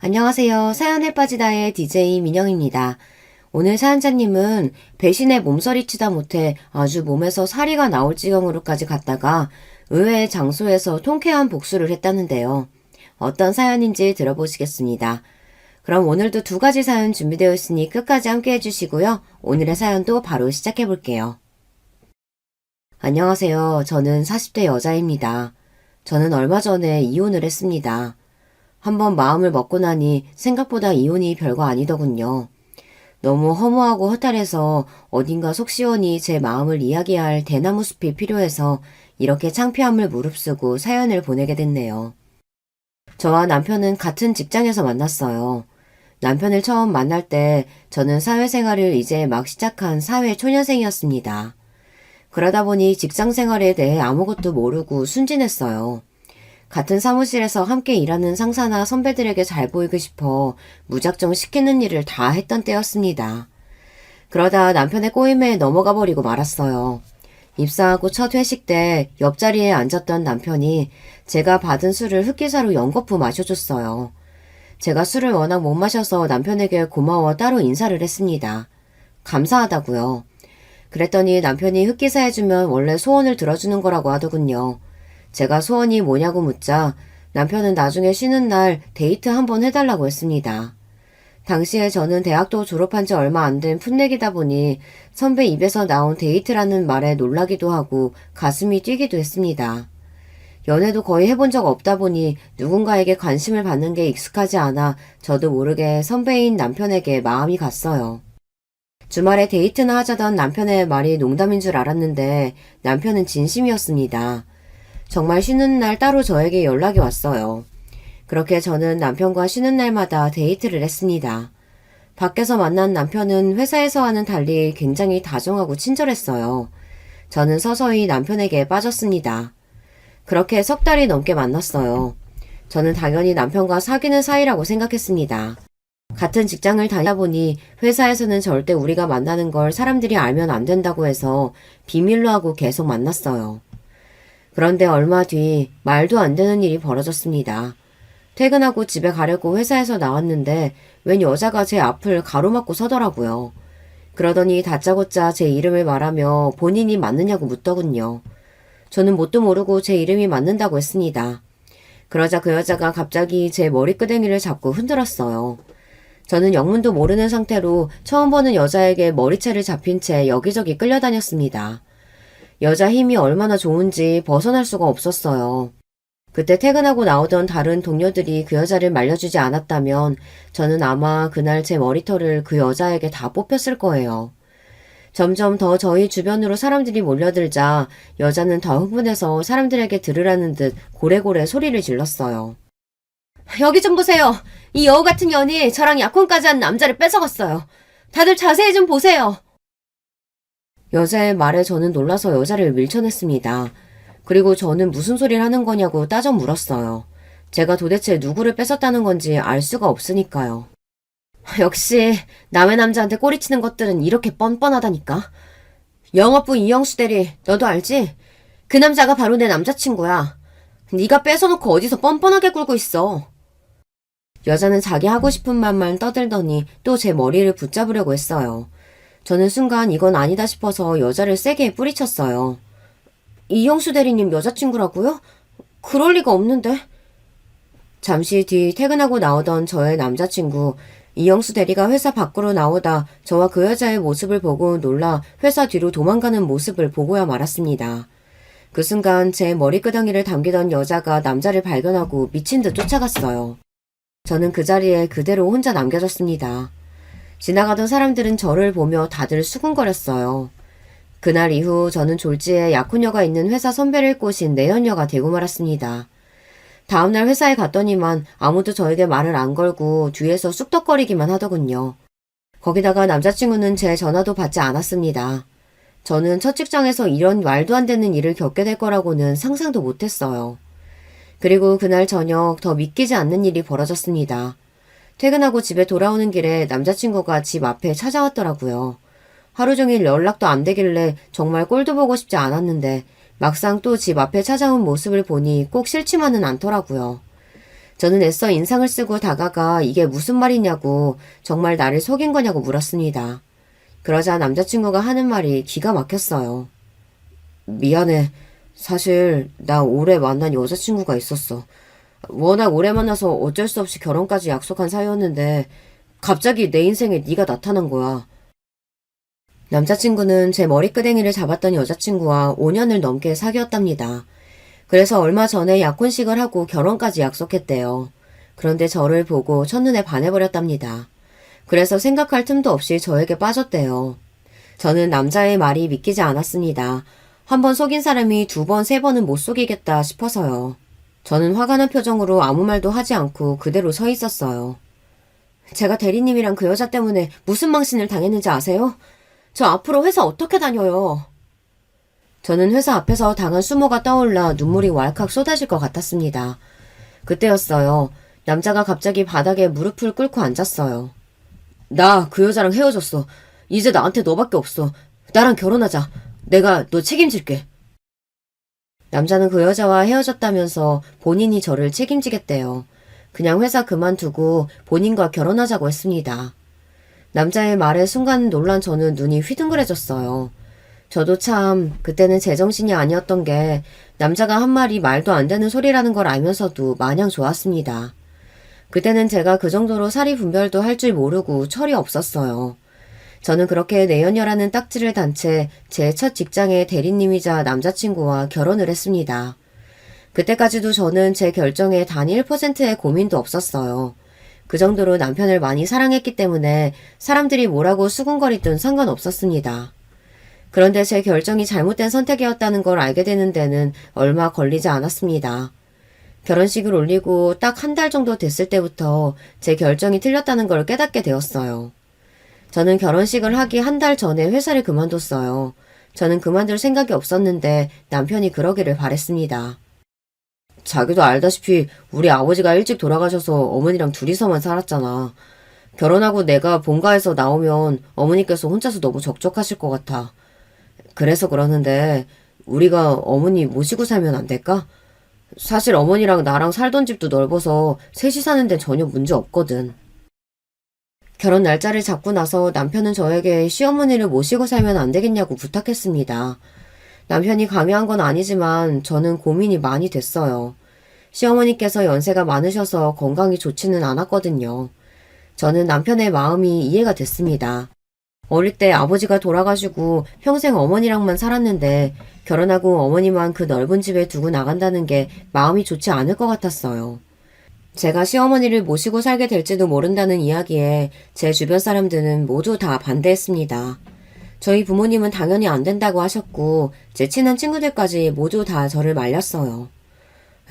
안녕하세요. 사연에 빠지다의 DJ 민영입니다. 오늘 사연자님은 배신에 몸서리치다 못해 아주 몸에서 사리가 나올 지경으로까지 갔다가 의외의 장소에서 통쾌한 복수를 했다는데요. 어떤 사연인지 들어보시겠습니다. 그럼 오늘도 두 가지 사연 준비되어 있으니 끝까지 함께 해주시고요. 오늘의 사연도 바로 시작해 볼게요. 안녕하세요. 저는 40대 여자입니다. 저는 얼마 전에 이혼을 했습니다. 한번 마음을 먹고 나니 생각보다 이혼이 별거 아니더군요. 너무 허무하고 허탈해서 어딘가 속 시원히 제 마음을 이야기할 대나무 숲이 필요해서 이렇게 창피함을 무릅쓰고 사연을 보내게 됐네요. 저와 남편은 같은 직장에서 만났어요. 남편을 처음 만날 때 저는 사회생활을 이제 막 시작한 사회 초년생이었습니다. 그러다 보니 직장 생활에 대해 아무것도 모르고 순진했어요. 같은 사무실에서 함께 일하는 상사나 선배들에게 잘 보이고 싶어 무작정 시키는 일을 다 했던 때였습니다. 그러다 남편의 꼬임에 넘어가 버리고 말았어요. 입사하고 첫 회식 때 옆자리에 앉았던 남편이 제가 받은 술을 흑기사로 연거푸 마셔줬어요. 제가 술을 워낙 못 마셔서 남편에게 고마워 따로 인사를 했습니다. 감사하다고요. 그랬더니 남편이 흑기사 해주면 원래 소원을 들어주는 거라고 하더군요. 제가 소원이 뭐냐고 묻자 남편은 나중에 쉬는 날 데이트 한번 해달라고 했습니다. 당시에 저는 대학도 졸업한 지 얼마 안 된 풋내기다 보니 선배 입에서 나온 데이트라는 말에 놀라기도 하고 가슴이 뛰기도 했습니다. 연애도 거의 해본 적 없다 보니 누군가에게 관심을 받는 게 익숙하지 않아 저도 모르게 선배인 남편에게 마음이 갔어요. 주말에 데이트나 하자던 남편의 말이 농담인 줄 알았는데 남편은 진심이었습니다. 정말 쉬는 날 따로 저에게 연락이 왔어요. 그렇게 저는 남편과 쉬는 날마다 데이트를 했습니다. 밖에서 만난 남편은 회사에서와는 달리 굉장히 다정하고 친절했어요. 저는 서서히 남편에게 빠졌습니다. 그렇게 석 달이 넘게 만났어요. 저는 당연히 남편과 사귀는 사이라고 생각했습니다. 같은 직장을 다니다 보니 회사에서는 절대 우리가 만나는 걸 사람들이 알면 안 된다고 해서 비밀로 하고 계속 만났어요. 그런데 얼마 뒤 말도 안 되는 일이 벌어졌습니다. 퇴근하고 집에 가려고 회사에서 나왔는데 웬 여자가 제 앞을 가로막고 서더라고요. 그러더니 다짜고짜 제 이름을 말하며 본인이 맞느냐고 묻더군요. 저는 뭣도 모르고 제 이름이 맞는다고 했습니다. 그러자 그 여자가 갑자기 제 머리끄댕이를 잡고 흔들었어요. 저는 영문도 모르는 상태로 처음 보는 여자에게 머리채를 잡힌 채 여기저기 끌려다녔습니다. 여자 힘이 얼마나 좋은지 벗어날 수가 없었어요. 그때 퇴근하고 나오던 다른 동료들이 그 여자를 말려주지 않았다면 저는 아마 그날 제 머리털을 그 여자에게 다 뽑혔을 거예요. 점점 더 저희 주변으로 사람들이 몰려들자 여자는 더 흥분해서 사람들에게 들으라는 듯 고래고래 소리를 질렀어요. 여기 좀 보세요. 이 여우 같은 년이 저랑 약혼까지 한 남자를 뺏어갔어요. 다들 자세히 좀 보세요. 여자의 말에 저는 놀라서 여자를 밀쳐냈습니다. 그리고 저는 무슨 소리를 하는 거냐고 따져 물었어요. 제가 도대체 누구를 뺏었다는 건지 알 수가 없으니까요. 역시 남의 남자한테 꼬리치는 것들은 이렇게 뻔뻔하다니까. 영업부 이영수 대리, 너도 알지? 그 남자가 바로 내 남자친구야. 네가 뺏어놓고 어디서 뻔뻔하게 굴고 있어. 여자는 자기 하고 싶은 말만 떠들더니 또 제 머리를 붙잡으려고 했어요. 저는 순간 이건 아니다 싶어서 여자를 세게 뿌리쳤어요. 이영수 대리님 여자친구라고요? 그럴 리가 없는데. 잠시 뒤 퇴근하고 나오던 저의 남자친구 이영수 대리가 회사 밖으로 나오다 저와 그 여자의 모습을 보고 놀라 회사 뒤로 도망가는 모습을 보고야 말았습니다. 그 순간 제 머리끄덩이를 당기던 여자가 남자를 발견하고 미친 듯 쫓아갔어요. 저는 그 자리에 그대로 혼자 남겨졌습니다. 지나가던 사람들은 저를 보며 다들 수군거렸어요. 그날 이후 저는 졸지에 약혼녀가 있는 회사 선배를 꼬신 내연녀가 되고 말았습니다. 다음날 회사에 갔더니만 아무도 저에게 말을 안 걸고 뒤에서 쑥덕거리기만 하더군요. 거기다가 남자친구는 제 전화도 받지 않았습니다. 저는 첫 직장에서 이런 말도 안 되는 일을 겪게 될 거라고는 상상도 못했어요. 그리고 그날 저녁 더 믿기지 않는 일이 벌어졌습니다. 퇴근하고 집에 돌아오는 길에 남자친구가 집 앞에 찾아왔더라고요. 하루 종일 연락도 안 되길래 정말 꼴도 보고 싶지 않았는데 막상 또 집 앞에 찾아온 모습을 보니 꼭 싫지만은 않더라고요. 저는 애써 인상을 쓰고 다가가 이게 무슨 말이냐고 정말 나를 속인 거냐고 물었습니다. 그러자 남자친구가 하는 말이 기가 막혔어요. 미안해. 사실 나 올해 만난 여자친구가 있었어. 워낙 오래 만나서 어쩔 수 없이 결혼까지 약속한 사이였는데 갑자기 내 인생에 네가 나타난 거야. 남자친구는 제 머리끄댕이를 잡았던 여자친구와 5년을 넘게 사귀었답니다. 그래서 얼마 전에 약혼식을 하고 결혼까지 약속했대요. 그런데 저를 보고 첫눈에 반해버렸답니다. 그래서 생각할 틈도 없이 저에게 빠졌대요. 저는 남자의 말이 믿기지 않았습니다. 한 번 속인 사람이 2번, 3번은 못 속이겠다 싶어서요. 저는 화가 난 표정으로 아무 말도 하지 않고 그대로 서 있었어요. 제가 대리님이랑 그 여자 때문에 무슨 망신을 당했는지 아세요? 저 앞으로 회사 어떻게 다녀요? 저는 회사 앞에서 당한 수모가 떠올라 눈물이 왈칵 쏟아질 것 같았습니다. 그때였어요. 남자가 갑자기 바닥에 무릎을 꿇고 앉았어요. 나 그 여자랑 헤어졌어. 이제 나한테 너밖에 없어. 나랑 결혼하자. 내가 너 책임질게. 남자는 그 여자와 헤어졌다면서 본인이 저를 책임지겠대요. 그냥 회사 그만두고 본인과 결혼하자고 했습니다. 남자의 말에 순간 놀란 저는 눈이 휘둥그레졌어요. 저도 참 그때는 제정신이 아니었던 게 남자가 한 말이 말도 안 되는 소리라는 걸 알면서도 마냥 좋았습니다. 그때는 제가 그 정도로 사리 분별도 할 줄 모르고 철이 없었어요. 저는 그렇게 내연녀라는 딱지를 단 채 제 첫 직장의 대리님이자 남자친구와 결혼을 했습니다. 그때까지도 저는 제 결정에 단 1%의 고민도 없었어요. 그 정도로 남편을 많이 사랑했기 때문에 사람들이 뭐라고 수군거리든 상관없었습니다. 그런데 제 결정이 잘못된 선택이었다는 걸 알게 되는 데는 얼마 걸리지 않았습니다. 결혼식을 올리고 딱 한 달 정도 됐을 때부터 제 결정이 틀렸다는 걸 깨닫게 되었어요. 저는 결혼식을 하기 한 달 전에 회사를 그만뒀어요. 저는 그만둘 생각이 없었는데 남편이 그러기를 바랬습니다. 자기도 알다시피 우리 아버지가 일찍 돌아가셔서 어머니랑 둘이서만 살았잖아. 결혼하고 내가 본가에서 나오면 어머니께서 혼자서 너무 적적하실 것 같아. 그래서 그러는데 우리가 어머니 모시고 살면 안 될까? 사실 어머니랑 나랑 살던 집도 넓어서 셋이 사는 데는 전혀 문제 없거든. 결혼 날짜를 잡고 나서 남편은 저에게 시어머니를 모시고 살면 안 되겠냐고 부탁했습니다. 남편이 강요한 건 아니지만 저는 고민이 많이 됐어요. 시어머니께서 연세가 많으셔서 건강이 좋지는 않았거든요. 저는 남편의 마음이 이해가 됐습니다. 어릴 때 아버지가 돌아가시고 평생 어머니랑만 살았는데 결혼하고 어머니만 그 넓은 집에 두고 나간다는 게 마음이 좋지 않을 것 같았어요. 제가 시어머니를 모시고 살게 될지도 모른다는 이야기에 제 주변 사람들은 모두 다 반대했습니다. 저희 부모님은 당연히 안 된다고 하셨고 제 친한 친구들까지 모두 다 저를 말렸어요.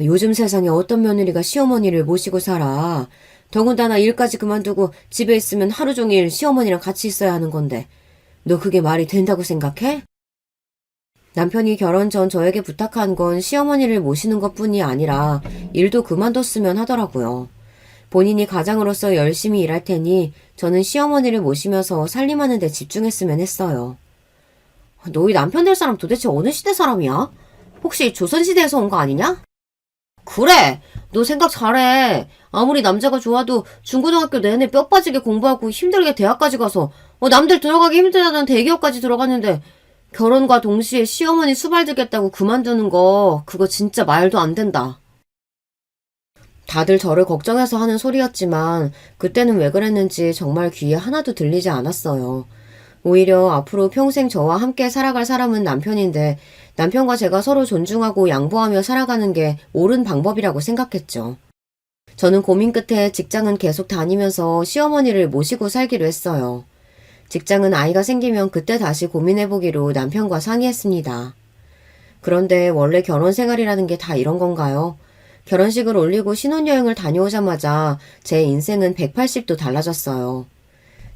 요즘 세상에 어떤 며느리가 시어머니를 모시고 살아. 더군다나 일까지 그만두고 집에 있으면 하루 종일 시어머니랑 같이 있어야 하는 건데 너 그게 말이 된다고 생각해? 남편이 결혼 전 저에게 부탁한 건 시어머니를 모시는 것뿐이 아니라 일도 그만뒀으면 하더라고요. 본인이 가장으로서 열심히 일할 테니 저는 시어머니를 모시면서 살림하는 데 집중했으면 했어요. 너희 남편 될 사람 도대체 어느 시대 사람이야? 혹시 조선시대에서 온 거 아니냐? 그래! 너 생각 잘해. 아무리 남자가 좋아도 중고등학교 내내 뼈 빠지게 공부하고 힘들게 대학까지 가서 남들 들어가기 힘들다는 대기업까지 들어갔는데 결혼과 동시에 시어머니 수발 들겠다고 그만두는 거 그거 진짜 말도 안 된다. 다들 저를 걱정해서 하는 소리였지만 그때는 왜 그랬는지 정말 귀에 하나도 들리지 않았어요. 오히려 앞으로 평생 저와 함께 살아갈 사람은 남편인데 남편과 제가 서로 존중하고 양보하며 살아가는 게 옳은 방법이라고 생각했죠. 저는 고민 끝에 직장은 계속 다니면서 시어머니를 모시고 살기로 했어요. 직장은 아이가 생기면 그때 다시 고민해보기로 남편과 상의했습니다. 그런데 원래 결혼 생활이라는 게 다 이런 건가요? 결혼식을 올리고 신혼여행을 다녀오자마자 제 인생은 180도 달라졌어요.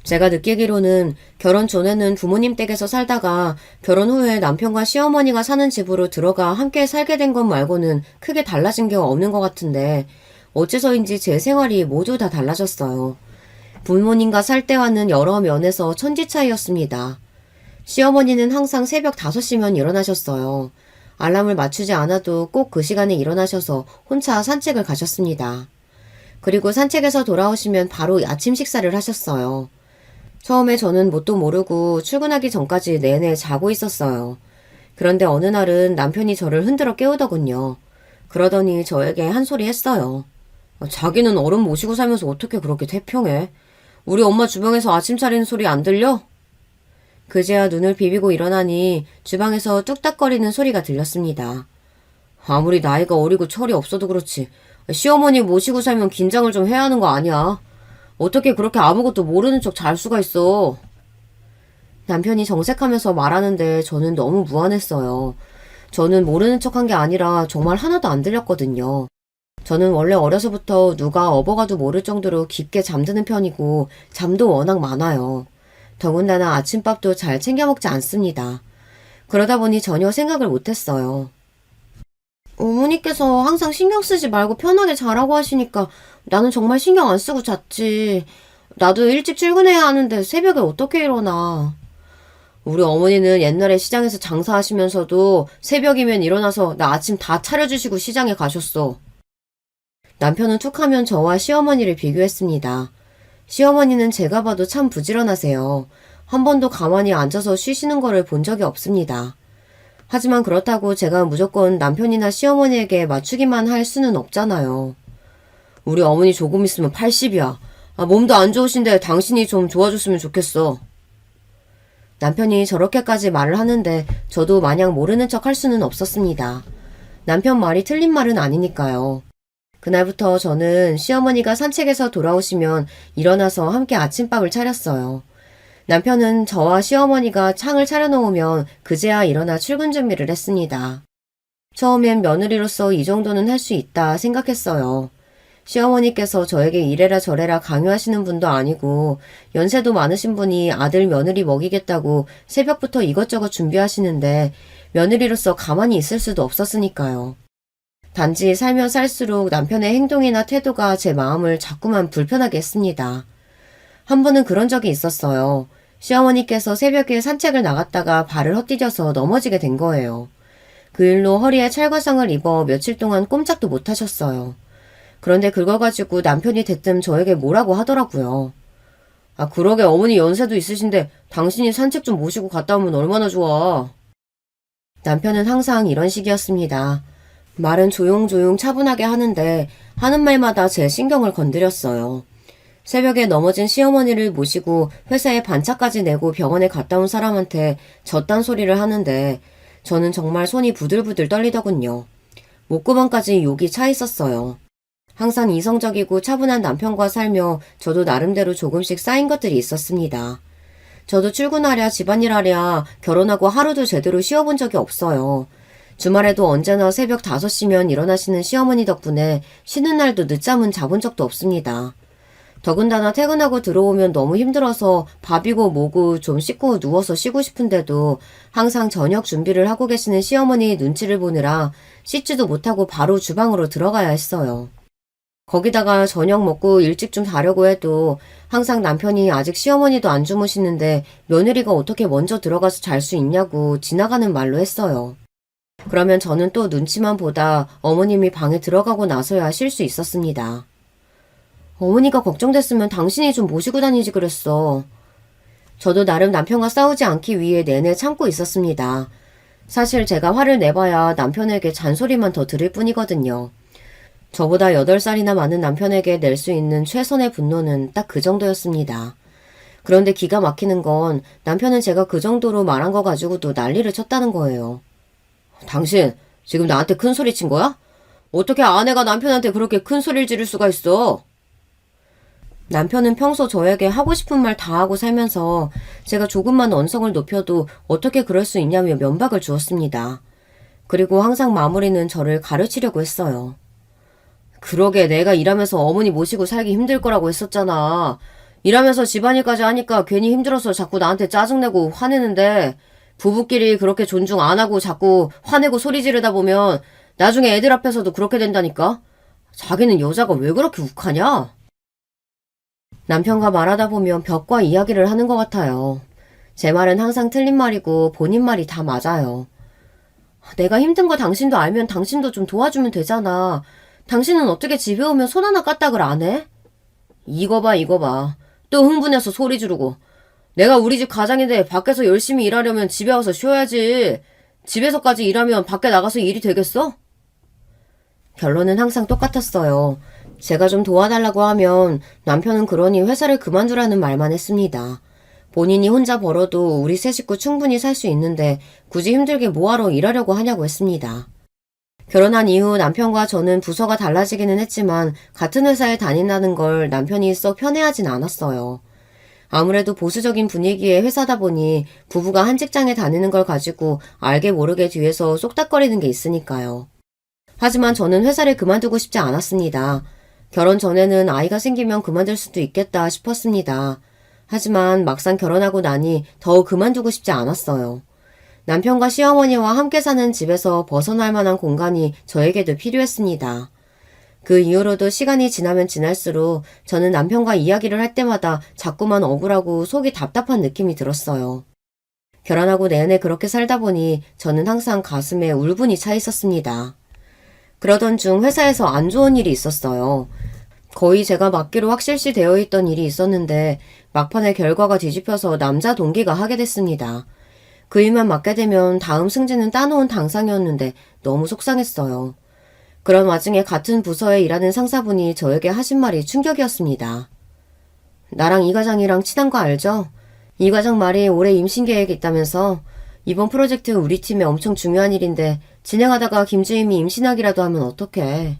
제가 느끼기로는 결혼 전에는 부모님 댁에서 살다가 결혼 후에 남편과 시어머니가 사는 집으로 들어가 함께 살게 된 것 말고는 크게 달라진 게 없는 것 같은데 어째서인지 제 생활이 모두 다 달라졌어요. 부모님과 살 때와는 여러 면에서 천지 차이였습니다. 시어머니는 항상 새벽 5시면 일어나셨어요. 알람을 맞추지 않아도 꼭 그 시간에 일어나셔서 혼자 산책을 가셨습니다. 그리고 산책에서 돌아오시면 바로 아침 식사를 하셨어요. 처음에 저는 뭣도 모르고 출근하기 전까지 내내 자고 있었어요. 그런데 어느 날은 남편이 저를 흔들어 깨우더군요. 그러더니 저에게 한 소리 했어요. 자기는 어른 모시고 살면서 어떻게 그렇게 태평해? 우리 엄마 주방에서 아침 차리는 소리 안 들려? 그제야 눈을 비비고 일어나니 주방에서 뚝딱거리는 소리가 들렸습니다. 아무리 나이가 어리고 철이 없어도 그렇지. 시어머니 모시고 살면 긴장을 좀 해야 하는 거 아니야? 어떻게 그렇게 아무것도 모르는 척 잘 수가 있어? 남편이 정색하면서 말하는데 저는 너무 무안했어요. 저는 모르는 척한 게 아니라 정말 하나도 안 들렸거든요. 저는 원래 어려서부터 누가 업어가도 모를 정도로 깊게 잠드는 편이고 잠도 워낙 많아요. 더군다나 아침밥도 잘 챙겨 먹지 않습니다. 그러다 보니 전혀 생각을 못했어요. 어머니께서 항상 신경 쓰지 말고 편하게 자라고 하시니까 나는 정말 신경 안 쓰고 잤지. 나도 일찍 출근해야 하는데 새벽에 어떻게 일어나. 우리 어머니는 옛날에 시장에서 장사하시면서도 새벽이면 일어나서 나 아침 다 차려주시고 시장에 가셨어. 남편은 툭하면 저와 시어머니를 비교했습니다. 시어머니는 제가 봐도 참 부지런하세요. 한 번도 가만히 앉아서 쉬시는 거를 본 적이 없습니다. 하지만 그렇다고 제가 무조건 남편이나 시어머니에게 맞추기만 할 수는 없잖아요. 우리 어머니 조금 있으면 80이야. 몸도 안 좋으신데 당신이 좀 도와줬으면 좋겠어. 남편이 저렇게까지 말을 하는데 저도 마냥 모르는 척 할 수는 없었습니다. 남편 말이 틀린 말은 아니니까요. 그날부터 저는 시어머니가 산책에서 돌아오시면 일어나서 함께 아침밥을 차렸어요. 남편은 저와 시어머니가 창을 차려놓으면 그제야 일어나 출근 준비를 했습니다. 처음엔 며느리로서 이 정도는 할 수 있다 생각했어요. 시어머니께서 저에게 이래라 저래라 강요하시는 분도 아니고 연세도 많으신 분이 아들 며느리 먹이겠다고 새벽부터 이것저것 준비하시는데 며느리로서 가만히 있을 수도 없었으니까요. 단지 살면 살수록 남편의 행동이나 태도가 제 마음을 자꾸만 불편하게 했습니다. 한 번은 그런 적이 있었어요. 시어머니께서 새벽에 산책을 나갔다가 발을 헛디뎌서 넘어지게 된 거예요. 그 일로 허리에 찰과상을 입어 며칠 동안 꼼짝도 못 하셨어요. 그런데 그거 가지고 남편이 대뜸 저에게 뭐라고 하더라고요. 그러게 어머니 연세도 있으신데 당신이 산책 좀 모시고 갔다 오면 얼마나 좋아. 남편은 항상 이런 식이었습니다. 말은 조용조용 차분하게 하는데 하는 말마다 제 신경을 건드렸어요. 새벽에 넘어진 시어머니를 모시고 회사에 반차까지 내고 병원에 갔다 온 사람한테 저딴 소리를 하는데 저는 정말 손이 부들부들 떨리더군요. 목구멍까지 욕이 차 있었어요. 항상 이성적이고 차분한 남편과 살며 저도 나름대로 조금씩 쌓인 것들이 있었습니다. 저도 출근하랴 집안일하랴 결혼하고 하루도 제대로 쉬어본 적이 없어요. 주말에도 언제나 새벽 5시면 일어나시는 시어머니 덕분에 쉬는 날도 늦잠은 자본 적도 없습니다. 더군다나 퇴근하고 들어오면 너무 힘들어서 밥이고 뭐고 좀 씻고 누워서 쉬고 싶은데도 항상 저녁 준비를 하고 계시는 시어머니 눈치를 보느라 씻지도 못하고 바로 주방으로 들어가야 했어요. 거기다가 저녁 먹고 일찍 좀 자려고 해도 항상 남편이 아직 시어머니도 안 주무시는데 며느리가 어떻게 먼저 들어가서 잘 수 있냐고 지나가는 말로 했어요. 그러면 저는 또 눈치만 보다 어머님이 방에 들어가고 나서야 쉴 수 있었습니다. 어머니가 걱정됐으면 당신이 좀 모시고 다니지 그랬어. 저도 나름 남편과 싸우지 않기 위해 내내 참고 있었습니다. 사실 제가 화를 내봐야 남편에게 잔소리만 더 들을 뿐이거든요. 저보다 8살이나 많은 남편에게 낼 수 있는 최선의 분노는 딱 그 정도였습니다. 그런데 기가 막히는 건 남편은 제가 그 정도로 말한 거 가지고도 난리를 쳤다는 거예요. 당신 지금 나한테 큰 소리 친 거야? 어떻게 아내가 남편한테 그렇게 큰 소리를 지를 수가 있어? 남편은 평소 저에게 하고 싶은 말 다 하고 살면서 제가 조금만 언성을 높여도 어떻게 그럴 수 있냐며 면박을 주었습니다. 그리고 항상 마무리는 저를 가르치려고 했어요. 그러게 내가 일하면서 어머니 모시고 살기 힘들 거라고 했었잖아. 일하면서 집안일까지 하니까 괜히 힘들어서 자꾸 나한테 짜증내고 화내는데 부부끼리 그렇게 존중 안 하고 자꾸 화내고 소리 지르다 보면 나중에 애들 앞에서도 그렇게 된다니까? 자기는 여자가 왜 그렇게 욱하냐? 남편과 말하다 보면 벽과 이야기를 하는 것 같아요. 제 말은 항상 틀린 말이고 본인 말이 다 맞아요. 내가 힘든 거 당신도 알면 당신도 좀 도와주면 되잖아. 당신은 어떻게 집에 오면 손 하나 까딱을 안 해? 이거 봐, 이거 봐. 또 흥분해서 소리 지르고. 내가 우리 집 가장인데 밖에서 열심히 일하려면 집에 와서 쉬어야지. 집에서까지 일하면 밖에 나가서 일이 되겠어? 결론은 항상 똑같았어요. 제가 좀 도와달라고 하면 남편은 그러니 회사를 그만두라는 말만 했습니다. 본인이 혼자 벌어도 우리 세 식구 충분히 살 수 있는데 굳이 힘들게 뭐하러 일하려고 하냐고 했습니다. 결혼한 이후 남편과 저는 부서가 달라지기는 했지만 같은 회사에 다닌다는 걸 남편이 썩 편해하진 않았어요. 아무래도 보수적인 분위기의 회사다 보니 부부가 한 직장에 다니는 걸 가지고 알게 모르게 뒤에서 쏙닥거리는 게 있으니까요. 하지만 저는 회사를 그만두고 싶지 않았습니다. 결혼 전에는 아이가 생기면 그만둘 수도 있겠다 싶었습니다. 하지만 막상 결혼하고 나니 더 그만두고 싶지 않았어요. 남편과 시어머니와 함께 사는 집에서 벗어날 만한 공간이 저에게도 필요했습니다. 그 이후로도 시간이 지나면 지날수록 저는 남편과 이야기를 할 때마다 자꾸만 억울하고 속이 답답한 느낌이 들었어요. 결혼하고 내내 그렇게 살다 보니 저는 항상 가슴에 울분이 차 있었습니다. 그러던 중 회사에서 안 좋은 일이 있었어요. 거의 제가 맡기로 확실시 되어 있던 일이 있었는데 막판에 결과가 뒤집혀서 남자 동기가 하게 됐습니다. 그 일만 맡게 되면 다음 승진은 따놓은 당상이었는데 너무 속상했어요. 그런 와중에 같은 부서에 일하는 상사분이 저에게 하신 말이 충격이었습니다. 나랑 이 과장이랑 친한 거 알죠? 이 과장 말이 올해 임신 계획이 있다면서 이번 프로젝트 우리 팀에 엄청 중요한 일인데 진행하다가 김주임이 임신하기라도 하면 어떡해.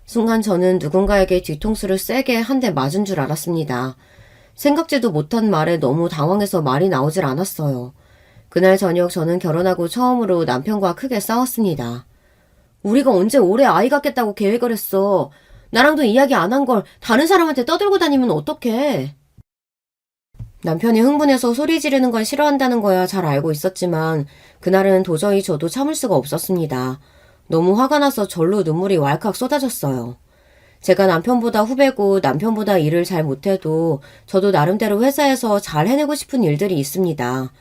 순간 저는 누군가에게 뒤통수를 세게 한 대 맞은 줄 알았습니다. 생각지도 못한 말에 너무 당황해서 말이 나오질 않았어요. 그날 저녁 저는 결혼하고 처음으로 남편과 크게 싸웠습니다. 우리가 언제 올해 아이 갖겠다고 계획을 했어. 나랑도 이야기 안 한 걸 다른 사람한테 떠들고 다니면 어떡해. 남편이 흥분해서 소리 지르는 걸 싫어한다는 거야 잘 알고 있었지만 그날은 도저히 저도 참을 수가 없었습니다. 너무 화가 나서 절로 눈물이 왈칵 쏟아졌어요. 제가 남편보다 후배고 남편보다 일을 잘 못해도 저도 나름대로 회사에서 잘 해내고 싶은 일들이 있습니다.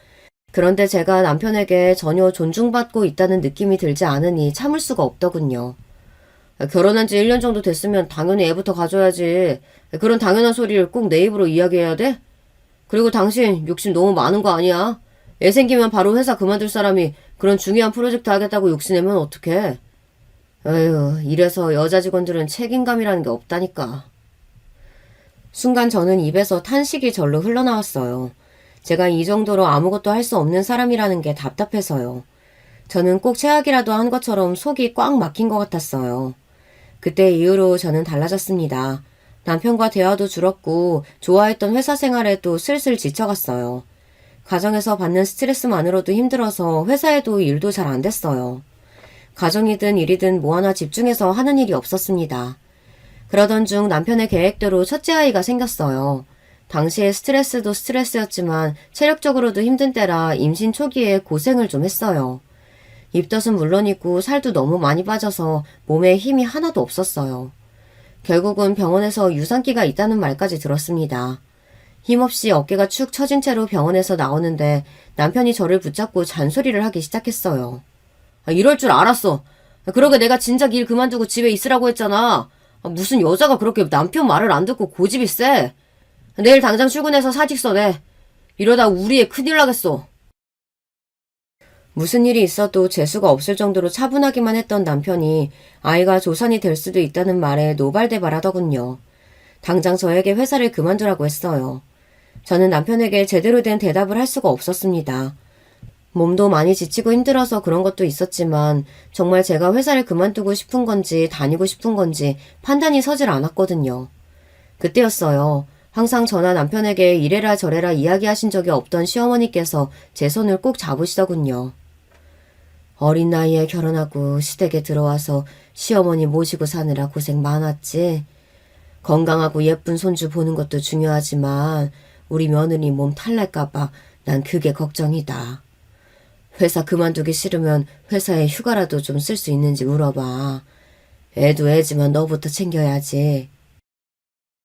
그런데 제가 남편에게 전혀 존중받고 있다는 느낌이 들지 않으니 참을 수가 없더군요. 결혼한 지 1년 정도 됐으면 당연히 애부터 가져야지. 그런 당연한 소리를 꼭 내 입으로 이야기해야 돼? 그리고 당신 욕심 너무 많은 거 아니야? 애 생기면 바로 회사 그만둘 사람이 그런 중요한 프로젝트 하겠다고 욕심내면 어떡해? 에휴, 이래서 여자 직원들은 책임감이라는 게 없다니까. 순간 저는 입에서 탄식이 절로 흘러나왔어요. 제가 이 정도로 아무것도 할 수 없는 사람이라는 게 답답해서요. 저는 꼭 최악이라도 한 것처럼 속이 꽉 막힌 것 같았어요. 그때 이후로 저는 달라졌습니다. 남편과 대화도 줄었고 좋아했던 회사 생활에도 슬슬 지쳐갔어요. 가정에서 받는 스트레스만으로도 힘들어서 회사에도 일도 잘 안 됐어요. 가정이든 일이든 뭐 하나 집중해서 하는 일이 없었습니다. 그러던 중 남편의 계획대로 첫째 아이가 생겼어요. 당시에 스트레스도 스트레스였지만 체력적으로도 힘든 때라 임신 초기에 고생을 좀 했어요. 입덧은 물론이고 살도 너무 많이 빠져서 몸에 힘이 하나도 없었어요. 결국은 병원에서 유산기가 있다는 말까지 들었습니다. 힘없이 어깨가 축 처진 채로 병원에서 나오는데 남편이 저를 붙잡고 잔소리를 하기 시작했어요. 이럴 줄 알았어. 그러게 내가 진작 일 그만두고 집에 있으라고 했잖아. 무슨 여자가 그렇게 남편 말을 안 듣고 고집이 세. 내일 당장 출근해서 사직서 내. 이러다 우리 애 큰일 나겠어. 무슨 일이 있어도 재수가 없을 정도로 차분하기만 했던 남편이 아이가 조산이 될 수도 있다는 말에 노발대발하더군요. 당장 저에게 회사를 그만두라고 했어요. 저는 남편에게 제대로 된 대답을 할 수가 없었습니다. 몸도 많이 지치고 힘들어서 그런 것도 있었지만 정말 제가 회사를 그만두고 싶은 건지 다니고 싶은 건지 판단이 서질 않았거든요. 그때였어요. 항상 저나 남편에게 이래라 저래라 이야기하신 적이 없던 시어머니께서 제 손을 꼭 잡으시더군요. 어린 나이에 결혼하고 시댁에 들어와서 시어머니 모시고 사느라 고생 많았지. 건강하고 예쁜 손주 보는 것도 중요하지만 우리 며느리 몸 탈날까봐 난 그게 걱정이다. 회사 그만두기 싫으면 회사에 휴가라도 좀 쓸 수 있는지 물어봐. 애도 애지만 너부터 챙겨야지.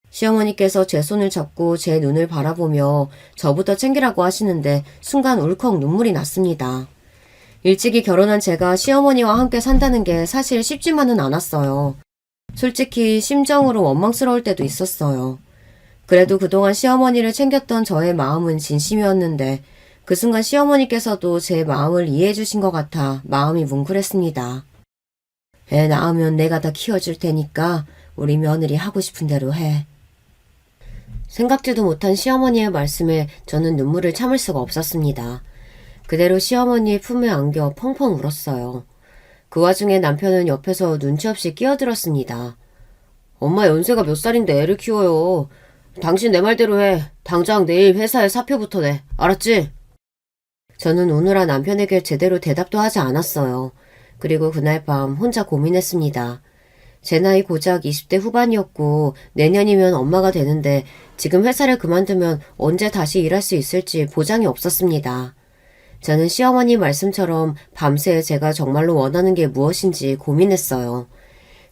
시어머니께서 제 손을 잡고 제 눈을 바라보며 저부터 챙기라고 하시는데 순간 울컥 눈물이 났습니다. 일찍이 결혼한 제가 시어머니와 함께 산다는 게 사실 쉽지만은 않았어요. 솔직히 심정으로 원망스러울 때도 있었어요. 그래도 그동안 시어머니를 챙겼던 저의 마음은 진심이었는데 그 순간 시어머니께서도 제 마음을 이해해 주신 것 같아 마음이 뭉클했습니다. 애 낳으면 내가 다 키워줄 테니까 우리 며느리 하고 싶은 대로 해. 생각지도 못한 시어머니의 말씀에 저는 눈물을 참을 수가 없었습니다. 그대로 시어머니의 품에 안겨 펑펑 울었어요. 그 와중에 남편은 옆에서 눈치 없이 끼어들었습니다. 엄마 연세가 몇 살인데 애를 키워요. 당신 내 말대로 해. 당장 내일 회사에 사표부터 내. 알았지? 저는 오늘아 남편에게 제대로 대답도 하지 않았어요. 그리고 그날 밤 혼자 고민했습니다. 제 나이 고작 20대 후반이었고 내년이면 엄마가 되는데 지금 회사를 그만두면 언제 다시 일할 수 있을지 보장이 없었습니다. 저는 시어머니 말씀처럼 밤새 제가 정말로 원하는 게 무엇인지 고민했어요.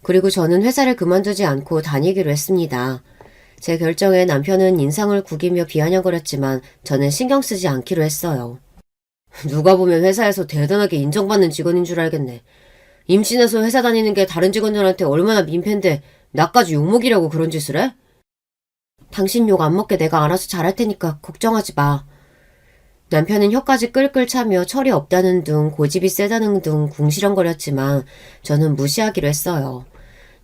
그리고 저는 회사를 그만두지 않고 다니기로 했습니다. 제 결정에 남편은 인상을 구기며 비아냥거렸지만 저는 신경 쓰지 않기로 했어요. 누가 보면 회사에서 대단하게 인정받는 직원인 줄 알겠네. 임신해서 회사 다니는 게 다른 직원들한테 얼마나 민폐인데 나까지 욕먹이려고 그런 짓을 해? 당신 욕 안 먹게 내가 알아서 잘할 테니까 걱정하지 마. 남편은 혀까지 끌끌 차며 철이 없다는 둥 고집이 세다는 둥 궁시렁거렸지만 저는 무시하기로 했어요.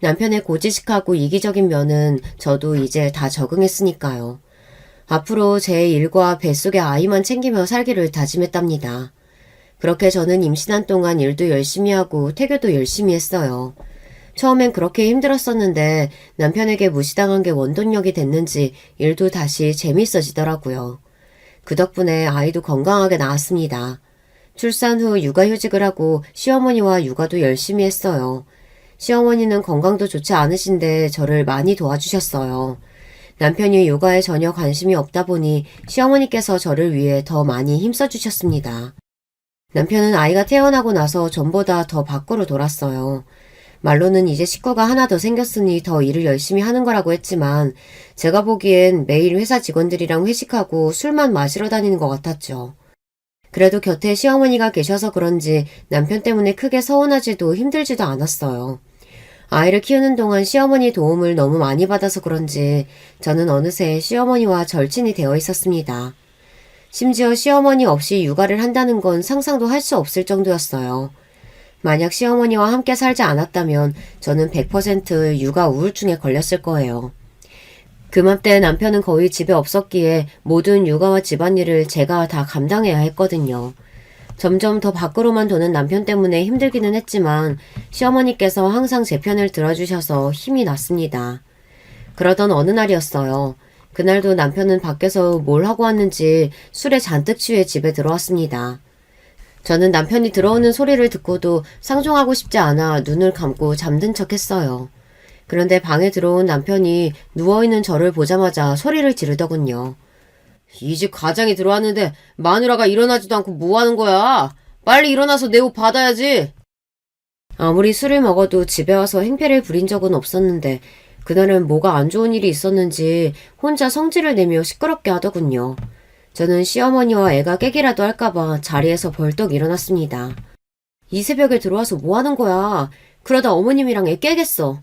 남편의 고지식하고 이기적인 면은 저도 이제 다 적응했으니까요. 앞으로 제 일과 뱃속의 아이만 챙기며 살기를 다짐했답니다. 그렇게 저는 임신한 동안 일도 열심히 하고 태교도 열심히 했어요. 처음엔 그렇게 힘들었었는데 남편에게 무시당한 게 원동력이 됐는지 일도 다시 재밌어지더라고요. 그 덕분에 아이도 건강하게 나왔습니다. 출산 후 육아휴직을 하고 시어머니와 육아도 열심히 했어요. 시어머니는 건강도 좋지 않으신데 저를 많이 도와주셨어요. 남편이 육아에 전혀 관심이 없다 보니 시어머니께서 저를 위해 더 많이 힘써주셨습니다. 남편은 아이가 태어나고 나서 전보다 더 밖으로 돌았어요. 말로는 이제 식구가 하나 더 생겼으니 더 일을 열심히 하는 거라고 했지만 제가 보기엔 매일 회사 직원들이랑 회식하고 술만 마시러 다니는 것 같았죠. 그래도 곁에 시어머니가 계셔서 그런지 남편 때문에 크게 서운하지도 힘들지도 않았어요. 아이를 키우는 동안 시어머니 도움을 너무 많이 받아서 그런지 저는 어느새 시어머니와 절친이 되어 있었습니다. 심지어 시어머니 없이 육아를 한다는 건 상상도 할 수 없을 정도였어요. 만약 시어머니와 함께 살지 않았다면 저는 100% 육아 우울증에 걸렸을 거예요. 그맘때 남편은 거의 집에 없었기에 모든 육아와 집안일을 제가 다 감당해야 했거든요. 점점 더 밖으로만 도는 남편 때문에 힘들기는 했지만 시어머니께서 항상 제 편을 들어주셔서 힘이 났습니다. 그러던 어느 날이었어요. 그날도 남편은 밖에서 뭘 하고 왔는지 술에 잔뜩 취해 집에 들어왔습니다. 저는 남편이 들어오는 소리를 듣고도 상종하고 싶지 않아 눈을 감고 잠든 척 했어요. 그런데 방에 들어온 남편이 누워있는 저를 보자마자 소리를 지르더군요. 이 집 가장이 들어왔는데 마누라가 일어나지도 않고 뭐하는 거야? 빨리 일어나서 내 옷 받아야지. 아무리 술을 먹어도 집에 와서 행패를 부린 적은 없었는데 그날은 뭐가 안 좋은 일이 있었는지 혼자 성질을 내며 시끄럽게 하더군요. 저는 시어머니와 애가 깨기라도 할까봐 자리에서 벌떡 일어났습니다. 이 새벽에 들어와서 뭐하는 거야? 그러다 어머님이랑 애 깨겠어.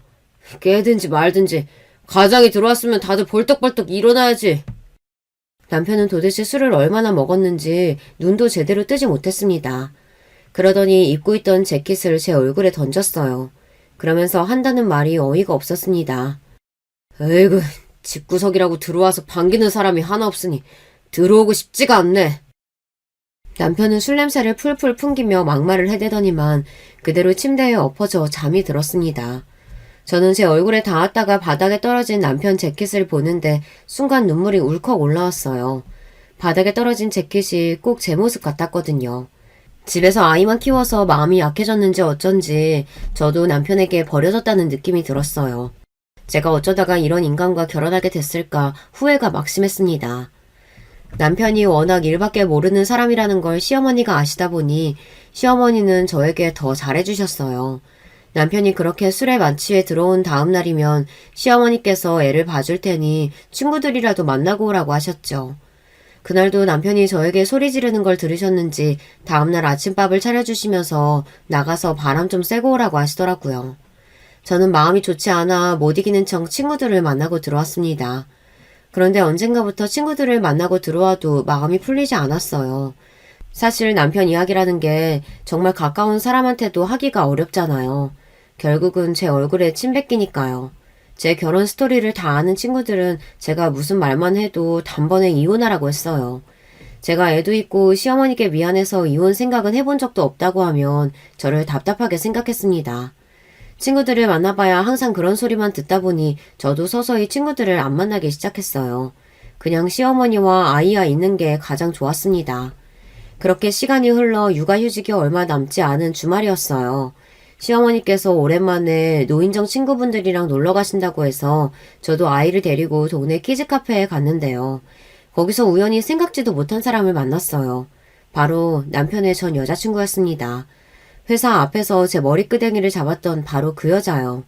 깨든지 말든지 가장이 들어왔으면 다들 벌떡벌떡 일어나야지. 남편은 도대체 술을 얼마나 먹었는지 눈도 제대로 뜨지 못했습니다. 그러더니 입고 있던 재킷을 제 얼굴에 던졌어요. 그러면서 한다는 말이 어이가 없었습니다. 에이구, 집구석이라고 들어와서 반기는 사람이 하나 없으니 들어오고 싶지가 않네. 남편은 술 냄새를 풀풀 풍기며 막말을 해대더니만 그대로 침대에 엎어져 잠이 들었습니다. 저는 제 얼굴에 닿았다가 바닥에 떨어진 남편 재킷을 보는데 순간 눈물이 울컥 올라왔어요. 바닥에 떨어진 재킷이 꼭 제 모습 같았거든요. 집에서 아이만 키워서 마음이 약해졌는지 어쩐지 저도 남편에게 버려졌다는 느낌이 들었어요. 제가 어쩌다가 이런 인간과 결혼하게 됐을까 후회가 막심했습니다. 남편이 워낙 일밖에 모르는 사람이라는 걸 시어머니가 아시다 보니 시어머니는 저에게 더 잘해주셨어요. 남편이 그렇게 술에 만취해 들어온 다음 날이면 시어머니께서 애를 봐줄 테니 친구들이라도 만나고 오라고 하셨죠. 그날도 남편이 저에게 소리 지르는 걸 들으셨는지 다음날 아침밥을 차려주시면서 나가서 바람 좀 쐬고 오라고 하시더라고요. 저는 마음이 좋지 않아 못 이기는 척 친구들을 만나고 들어왔습니다. 그런데 언젠가부터 친구들을 만나고 들어와도 마음이 풀리지 않았어요. 사실 남편 이야기라는 게 정말 가까운 사람한테도 하기가 어렵잖아요. 결국은 제 얼굴에 침 뱉기니까요. 제 결혼 스토리를 다 아는 친구들은 제가 무슨 말만 해도 단번에 이혼하라고 했어요. 제가 애도 있고 시어머니께 미안해서 이혼 생각은 해본 적도 없다고 하면 저를 답답하게 생각했습니다. 친구들을 만나봐야 항상 그런 소리만 듣다 보니 저도 서서히 친구들을 안 만나기 시작했어요. 그냥 시어머니와 아이와 있는 게 가장 좋았습니다. 그렇게 시간이 흘러 육아휴직이 얼마 남지 않은 주말이었어요. 시어머니께서 오랜만에 노인정 친구분들이랑 놀러 가신다고 해서 저도 아이를 데리고 동네 키즈카페에 갔는데요. 거기서 우연히 생각지도 못한 사람을 만났어요. 바로 남편의 전 여자친구였습니다. 회사 앞에서 제 머리끄댕이를 잡았던 바로 그 여자요.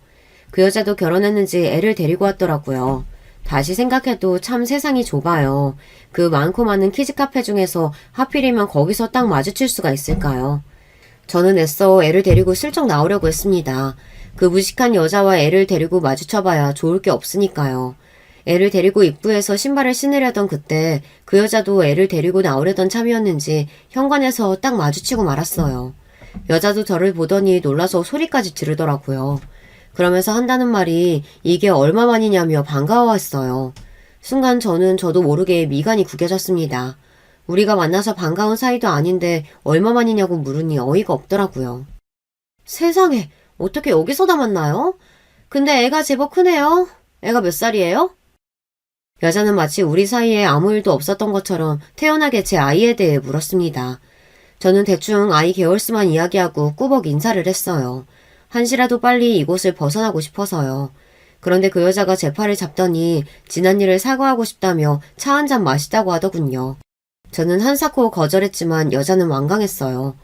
그 여자도 결혼했는지 애를 데리고 왔더라고요. 다시 생각해도 참 세상이 좁아요. 그 많고 많은 키즈카페 중에서 하필이면 거기서 딱 마주칠 수가 있을까요? 저는 애써 애를 데리고 슬쩍 나오려고 했습니다. 그 무식한 여자와 애를 데리고 마주쳐봐야 좋을 게 없으니까요. 애를 데리고 입구에서 신발을 신으려던 그때 그 여자도 애를 데리고 나오려던 참이었는지 현관에서 딱 마주치고 말았어요. 여자도 저를 보더니 놀라서 소리까지 지르더라고요. 그러면서 한다는 말이 이게 얼마만이냐며 반가워했어요. 순간 저도 모르게 미간이 구겨졌습니다. 우리가 만나서 반가운 사이도 아닌데 얼마만이냐고 물으니 어이가 없더라고요. 세상에, 어떻게 여기서다 만나요? 근데 애가 제법 크네요. 애가 몇 살이에요? 여자는 마치 우리 사이에 아무 일도 없었던 것처럼 태연하게 제 아이에 대해 물었습니다. 저는 대충 아이 개월수만 이야기하고 꾸벅 인사를 했어요. 한시라도 빨리 이곳을 벗어나고 싶어서요. 그런데 그 여자가 제 팔을 잡더니 지난 일을 사과하고 싶다며 차 한 잔 마시자고 하더군요. 저는 한사코 거절했지만 여자는 완강했어요.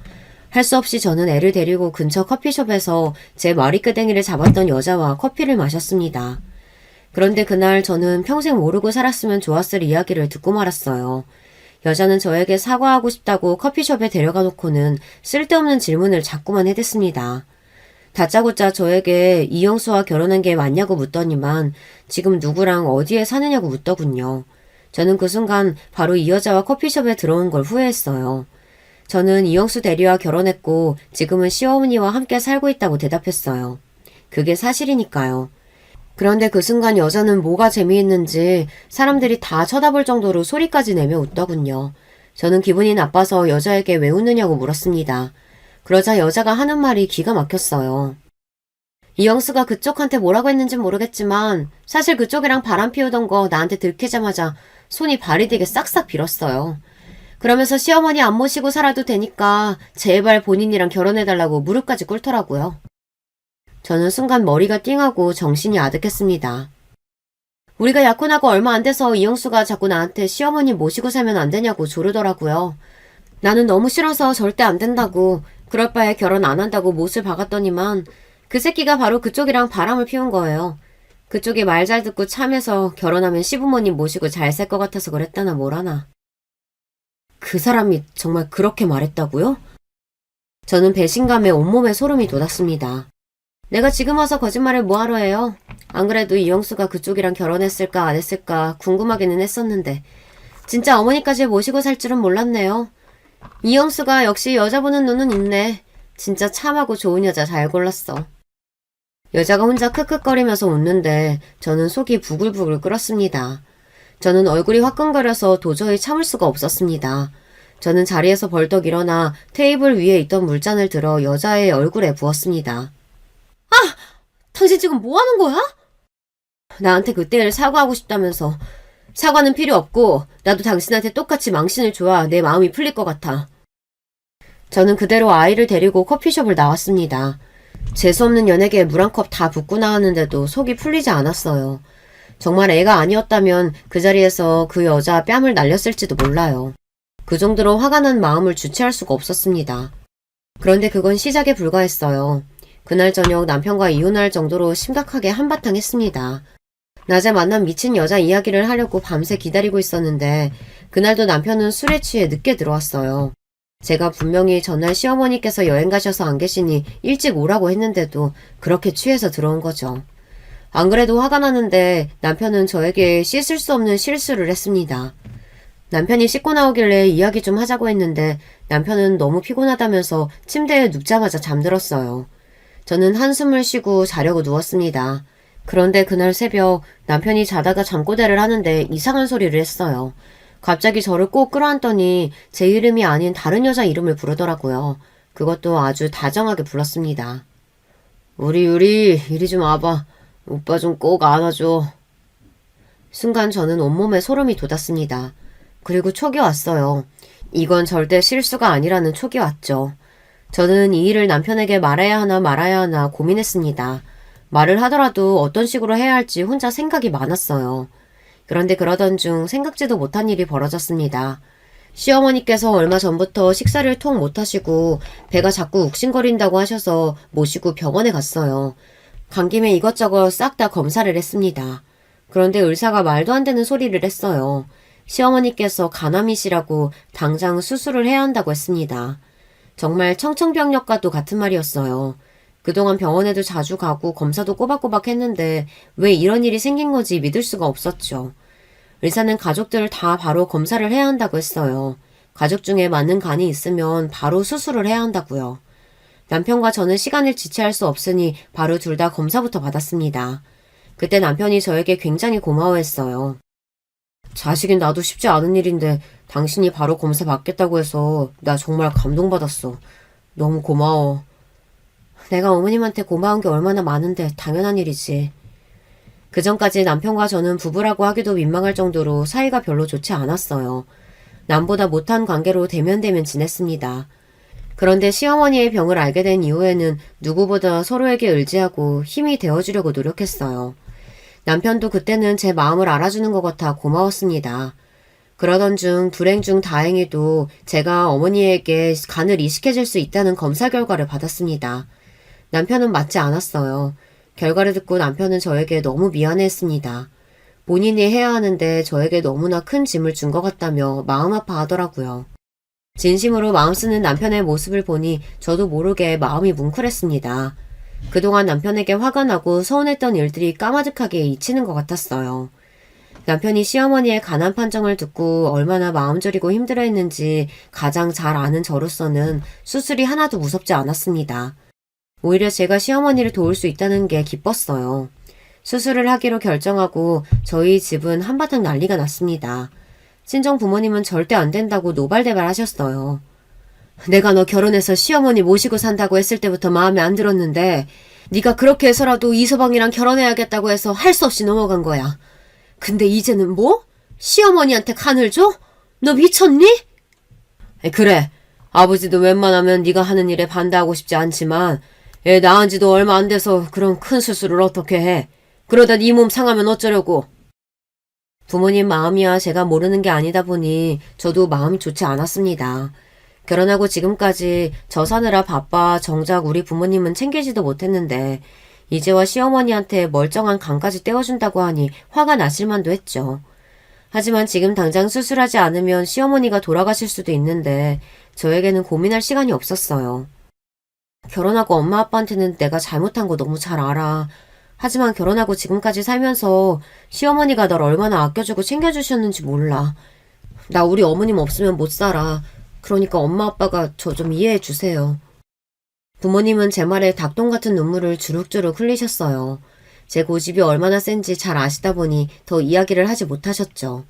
할 수 없이 저는 애를 데리고 근처 커피숍에서 제 머리끄댕이를 잡았던 여자와 커피를 마셨습니다. 그런데 그날 저는 평생 모르고 살았으면 좋았을 이야기를 듣고 말았어요. 여자는 저에게 사과하고 싶다고 커피숍에 데려가 놓고는 쓸데없는 질문을 자꾸만 해댔습니다. 다짜고짜 저에게 이영수와 결혼한 게 맞냐고 묻더니만 지금 누구랑 어디에 사느냐고 묻더군요. 저는 그 순간 바로 이 여자와 커피숍에 들어온 걸 후회했어요. 저는 이영수 대리와 결혼했고 지금은 시어머니와 함께 살고 있다고 대답했어요. 그게 사실이니까요. 그런데 그 순간 여자는 뭐가 재미있는지 사람들이 다 쳐다볼 정도로 소리까지 내며 웃더군요. 저는 기분이 나빠서 여자에게 왜 웃느냐고 물었습니다. 그러자 여자가 하는 말이 기가 막혔어요. 이영수가 그쪽한테 뭐라고 했는진 모르겠지만 사실 그쪽이랑 바람 피우던 거 나한테 들키자마자 손이 발이 되게 싹싹 빌었어요. 그러면서 시어머니 안 모시고 살아도 되니까 제발 본인이랑 결혼해달라고 무릎까지 꿇더라고요. 저는 순간 머리가 띵하고 정신이 아득했습니다. 우리가 약혼하고 얼마 안 돼서 이영수가 자꾸 나한테 시어머니 모시고 살면 안 되냐고 조르더라고요. 나는 너무 싫어서 절대 안 된다고, 그럴 바에 결혼 안 한다고 못을 박았더니만 그 새끼가 바로 그쪽이랑 바람을 피운 거예요. 그쪽이 말 잘 듣고 참해서 결혼하면 시부모님 모시고 잘 살 것 같아서 그랬다나 뭐라나. 그 사람이 정말 그렇게 말했다고요? 저는 배신감에 온몸에 소름이 돋았습니다. 내가 지금 와서 거짓말을 뭐하러 해요? 안 그래도 이영수가 그쪽이랑 결혼했을까 안 했을까 궁금하기는 했었는데 진짜 어머니까지 모시고 살 줄은 몰랐네요. 이영수가 역시 여자 보는 눈은 있네. 진짜 참하고 좋은 여자 잘 골랐어. 여자가 혼자 크크거리면서 웃는데 저는 속이 부글부글 끓었습니다. 저는 얼굴이 화끈거려서 도저히 참을 수가 없었습니다. 저는 자리에서 벌떡 일어나 테이블 위에 있던 물잔을 들어 여자의 얼굴에 부었습니다. 아! 당신 지금 뭐 하는 거야? 나한테 그때 일 사과하고 싶다면서. 사과는 필요 없고 나도 당신한테 똑같이 망신을 줘야 내 마음이 풀릴 것 같아. 저는 그대로 아이를 데리고 커피숍을 나왔습니다. 재수없는 연예계에 물 한 컵 다 붓고 나왔는데도 속이 풀리지 않았어요. 정말 애가 아니었다면 그 자리에서 그 여자 뺨을 날렸을지도 몰라요. 그 정도로 화가 난 마음을 주체할 수가 없었습니다. 그런데 그건 시작에 불과했어요. 그날 저녁 남편과 이혼할 정도로 심각하게 한바탕 했습니다. 낮에 만난 미친 여자 이야기를 하려고 밤새 기다리고 있었는데 그날도 남편은 술에 취해 늦게 들어왔어요. 제가 분명히 전날 시어머니께서 여행 가셔서 안 계시니 일찍 오라고 했는데도 그렇게 취해서 들어온 거죠. 안 그래도 화가 나는데 남편은 저에게 씻을 수 없는 실수를 했습니다. 남편이 씻고 나오길래 이야기 좀 하자고 했는데 남편은 너무 피곤하다면서 침대에 눕자마자 잠들었어요. 저는 한숨을 쉬고 자려고 누웠습니다. 그런데 그날 새벽 남편이 자다가 잠꼬대를 하는데 이상한 소리를 했어요. 갑자기 저를 꼭 끌어안더니 제 이름이 아닌 다른 여자 이름을 부르더라고요. 그것도 아주 다정하게 불렀습니다. 우리 이리 좀 와봐. 오빠 좀 꼭 안아줘. 순간 저는 온몸에 소름이 돋았습니다. 그리고 촉이 왔어요. 이건 절대 실수가 아니라는 촉이 왔죠. 저는 이 일을 남편에게 말해야 하나 말아야 하나 고민했습니다. 말을 하더라도 어떤 식으로 해야 할지 혼자 생각이 많았어요. 그런데 그러던 중 생각지도 못한 일이 벌어졌습니다. 시어머니께서 얼마 전부터 식사를 통 못하시고 배가 자꾸 욱신거린다고 하셔서 모시고 병원에 갔어요. 간 김에 이것저것 싹 다 검사를 했습니다. 그런데 의사가 말도 안 되는 소리를 했어요. 시어머니께서 간암이시라고 당장 수술을 해야 한다고 했습니다. 정말 청천벽력과도 같은 말이었어요. 그동안 병원에도 자주 가고 검사도 꼬박꼬박 했는데 왜 이런 일이 생긴 건지 믿을 수가 없었죠. 의사는 가족들 다 바로 검사를 해야 한다고 했어요. 가족 중에 맞는 간이 있으면 바로 수술을 해야 한다고요. 남편과 저는 시간을 지체할 수 없으니 바로 둘 다 검사부터 받았습니다. 그때 남편이 저에게 굉장히 고마워했어요. 자식인 나도 쉽지 않은 일인데 당신이 바로 검사 받겠다고 해서 나 정말 감동받았어. 너무 고마워. 내가 어머님한테 고마운 게 얼마나 많은데 당연한 일이지. 그전까지 남편과 저는 부부라고 하기도 민망할 정도로 사이가 별로 좋지 않았어요. 남보다 못한 관계로 대면대면 지냈습니다. 그런데 시어머니의 병을 알게 된 이후에는 누구보다 서로에게 의지하고 힘이 되어주려고 노력했어요. 남편도 그때는 제 마음을 알아주는 것 같아 고마웠습니다. 그러던 중 불행 중 다행히도 제가 어머니에게 간을 이식해줄 수 있다는 검사 결과를 받았습니다. 남편은 맞지 않았어요. 결과를 듣고 남편은 저에게 너무 미안해했습니다. 본인이 해야 하는데 저에게 너무나 큰 짐을 준 것 같다며 마음 아파하더라고요. 진심으로 마음 쓰는 남편의 모습을 보니 저도 모르게 마음이 뭉클했습니다. 그동안 남편에게 화가 나고 서운했던 일들이 까마득하게 잊히는 것 같았어요. 남편이 시어머니의 간암 판정을 듣고 얼마나 마음 졸이고 힘들어했는지 가장 잘 아는 저로서는 수술이 하나도 무섭지 않았습니다. 오히려 제가 시어머니를 도울 수 있다는 게 기뻤어요. 수술을 하기로 결정하고 저희 집은 한바탕 난리가 났습니다. 친정 부모님은 절대 안 된다고 노발대발 하셨어요. 내가 너 결혼해서 시어머니 모시고 산다고 했을 때부터 마음에 안 들었는데 네가 그렇게 해서라도 이서방이랑 결혼해야겠다고 해서 할 수 없이 넘어간 거야. 근데 이제는 뭐? 시어머니한테 간을 줘? 너 미쳤니? 그래. 아버지도 웬만하면 네가 하는 일에 반대하고 싶지 않지만 애 낳은 지도 얼마 안 돼서 그런 큰 수술을 어떻게 해. 그러다 네 몸 상하면 어쩌려고. 부모님 마음이야 제가 모르는 게 아니다 보니 저도 마음이 좋지 않았습니다. 결혼하고 지금까지 저 사느라 바빠 정작 우리 부모님은 챙기지도 못했는데 이제와 시어머니한테 멀쩡한 간까지 떼어준다고 하니 화가 나실 만도 했죠. 하지만 지금 당장 수술하지 않으면 시어머니가 돌아가실 수도 있는데 저에게는 고민할 시간이 없었어요. 결혼하고 엄마 아빠한테는 내가 잘못한 거 너무 잘 알아. 하지만 결혼하고 지금까지 살면서 시어머니가 널 얼마나 아껴주고 챙겨주셨는지 몰라. 나 우리 어머님 없으면 못 살아. 그러니까 엄마 아빠가 저 좀 이해해 주세요. 부모님은 제 말에 닭똥 같은 눈물을 주룩주룩 흘리셨어요. 제 고집이 얼마나 센지 잘 아시다 보니 더 이야기를 하지 못하셨죠.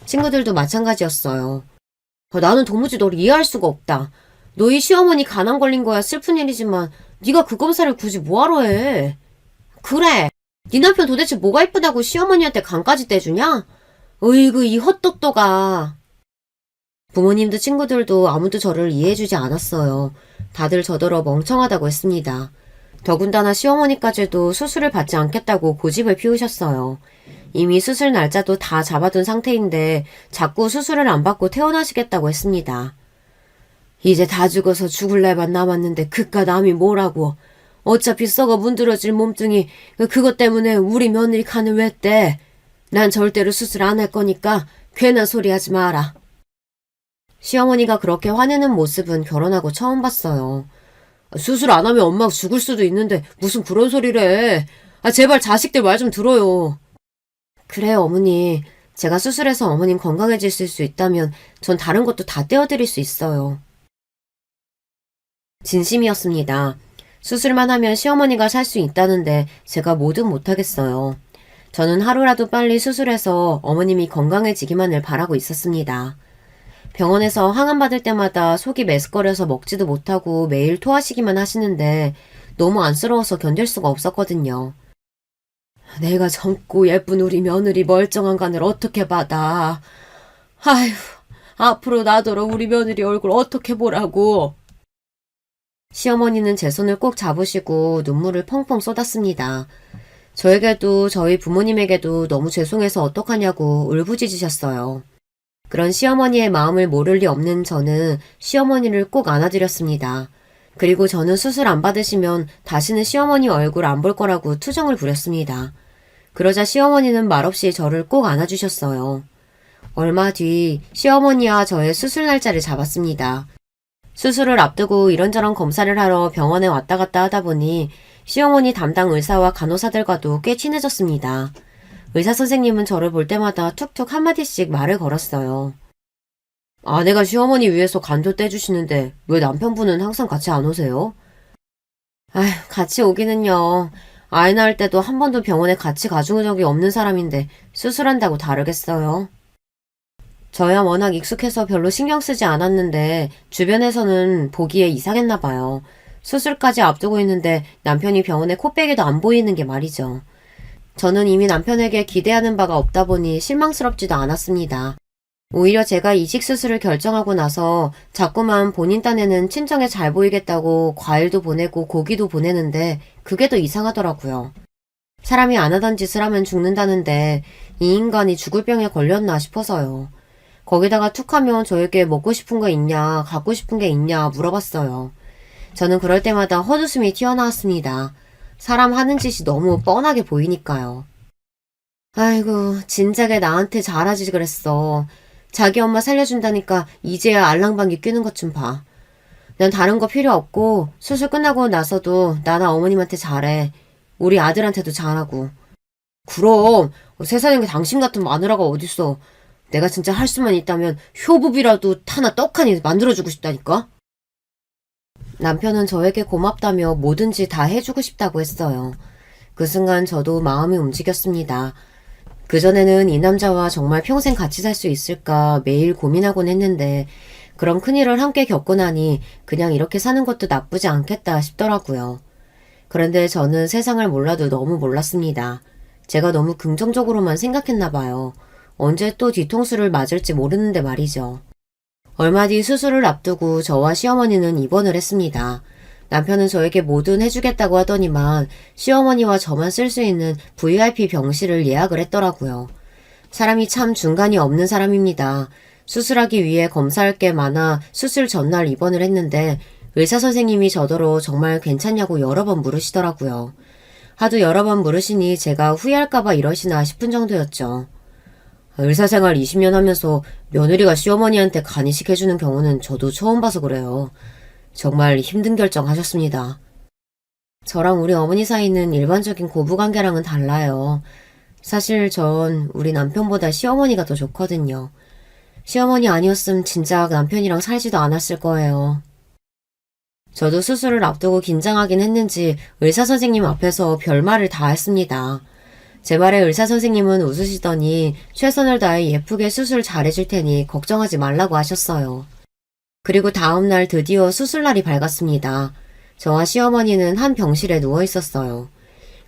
친구들도 마찬가지였어요. 나는 도무지 널 이해할 수가 없다. 너희 시어머니 간암 걸린 거야 슬픈 일이지만 네가 그 검사를 굳이 뭐하러 해. 그래. 네 남편 도대체 뭐가 이쁘다고 시어머니한테 간까지 떼주냐? 으이구 이 헛똑똑아. 부모님도 친구들도 아무도 저를 이해해주지 않았어요. 다들 저더러 멍청하다고 했습니다. 더군다나 시어머니까지도 수술을 받지 않겠다고 고집을 피우셨어요. 이미 수술 날짜도 다 잡아둔 상태인데 자꾸 수술을 안 받고 퇴원하시겠다고 했습니다. 이제 다 죽어서 죽을 날만 남았는데 그깟 남이 뭐라고. 어차피 썩어 문드러질 몸뚱이 그것 때문에 우리 며느리 간을 왜 떼? 난 절대로 수술 안 할 거니까 괜한 소리 하지 마라. 시어머니가 그렇게 화내는 모습은 결혼하고 처음 봤어요. 수술 안 하면 엄마가 죽을 수도 있는데 무슨 그런 소리를 해. 제발 자식들 말 좀 들어요. 그래요, 어머니. 제가 수술해서 어머님 건강해지실 수 있다면 전 다른 것도 다 떼어드릴 수 있어요. 진심이었습니다. 수술만 하면 시어머니가 살 수 있다는데 제가 뭐든 못하겠어요. 저는 하루라도 빨리 수술해서 어머님이 건강해지기만을 바라고 있었습니다. 병원에서 항암받을 때마다 속이 메스꺼려서 먹지도 못하고 매일 토하시기만 하시는데 너무 안쓰러워서 견딜 수가 없었거든요. 내가 젊고 예쁜 우리 며느리 멀쩡한 간을 어떻게 받아. 아휴, 앞으로 나더러 우리 며느리 얼굴 어떻게 보라고. 시어머니는 제 손을 꼭 잡으시고 눈물을 펑펑 쏟았습니다. 저에게도 저희 부모님에게도 너무 죄송해서 어떡하냐고 울부짖으셨어요. 그런 시어머니의 마음을 모를 리 없는 저는 시어머니를 꼭 안아드렸습니다. 그리고 저는 수술 안 받으시면 다시는 시어머니 얼굴 안 볼 거라고 투정을 부렸습니다. 그러자 시어머니는 말없이 저를 꼭 안아주셨어요. 얼마 뒤 시어머니와 저의 수술 날짜를 잡았습니다. 수술을 앞두고 이런저런 검사를 하러 병원에 왔다 갔다 하다 보니 시어머니 담당 의사와 간호사들과도 꽤 친해졌습니다. 의사 선생님은 저를 볼 때마다 툭툭 한마디씩 말을 걸었어요. 아내가 시어머니 위해서 간도 떼주시는데 왜 남편분은 항상 같이 안 오세요? 아휴, 같이 오기는요. 아이 낳을 때도 한 번도 병원에 같이 가준 적이 없는 사람인데 수술한다고 다르겠어요. 저야 워낙 익숙해서 별로 신경 쓰지 않았는데 주변에서는 보기에 이상했나 봐요. 수술까지 앞두고 있는데 남편이 병원에 코빼기도 안 보이는 게 말이죠. 저는 이미 남편에게 기대하는 바가 없다 보니 실망스럽지도 않았습니다. 오히려 제가 이식 수술을 결정하고 나서 자꾸만 본인 딴에는 친정에 잘 보이겠다고 과일도 보내고 고기도 보내는데 그게 더 이상하더라고요. 사람이 안 하던 짓을 하면 죽는다는데 이 인간이 죽을 병에 걸렸나 싶어서요. 거기다가 툭하면 저에게 먹고 싶은 거 있냐, 갖고 싶은 게 있냐 물어봤어요. 저는 그럴 때마다 헛웃음이 튀어나왔습니다. 사람 하는 짓이 너무 뻔하게 보이니까요. 아이고, 진작에 나한테 잘하지 그랬어. 자기 엄마 살려준다니까 이제야 알랑방귀 뀌는 것 좀 봐. 난 다른 거 필요 없고 수술 끝나고 나서도 나나 어머님한테 잘해. 우리 아들한테도 잘하고. 그럼 세상에 당신 같은 마누라가 어딨어. 내가 진짜 할 수만 있다면 효부비라도 하나 떡하니 만들어주고 싶다니까. 남편은 저에게 고맙다며 뭐든지 다 해주고 싶다고 했어요. 그 순간 저도 마음이 움직였습니다. 그전에는 이 남자와 정말 평생 같이 살 수 있을까 매일 고민하곤 했는데 그런 큰일을 함께 겪고 나니 그냥 이렇게 사는 것도 나쁘지 않겠다 싶더라고요. 그런데 저는 세상을 몰라도 너무 몰랐습니다. 제가 너무 긍정적으로만 생각했나 봐요. 언제 또 뒤통수를 맞을지 모르는데 말이죠. 얼마 뒤 수술을 앞두고 저와 시어머니는 입원을 했습니다. 남편은 저에게 뭐든 해주겠다고 하더니만 시어머니와 저만 쓸 수 있는 VIP 병실을 예약을 했더라고요. 사람이 참 중간이 없는 사람입니다. 수술하기 위해 검사할 게 많아 수술 전날 입원을 했는데 의사 선생님이 저더러 정말 괜찮냐고 여러 번 물으시더라고요. 하도 여러 번 물으시니 제가 후회할까봐 이러시나 싶은 정도였죠. 의사생활 20년 하면서 며느리가 시어머니한테 간이식 해주는 경우는 저도 처음 봐서 그래요. 정말 힘든 결정하셨습니다. 저랑 우리 어머니 사이는 일반적인 고부관계랑은 달라요. 사실 전 우리 남편보다 시어머니가 더 좋거든요. 시어머니 아니었음 진작 남편이랑 살지도 않았을 거예요. 저도 수술을 앞두고 긴장하긴 했는지 의사 선생님 앞에서 별말을 다 했습니다. 제 말에 의사 선생님은 웃으시더니 최선을 다해 예쁘게 수술 잘해줄 테니 걱정하지 말라고 하셨어요. 그리고 다음날 드디어 수술날이 밝았습니다. 저와 시어머니는 한 병실에 누워 있었어요.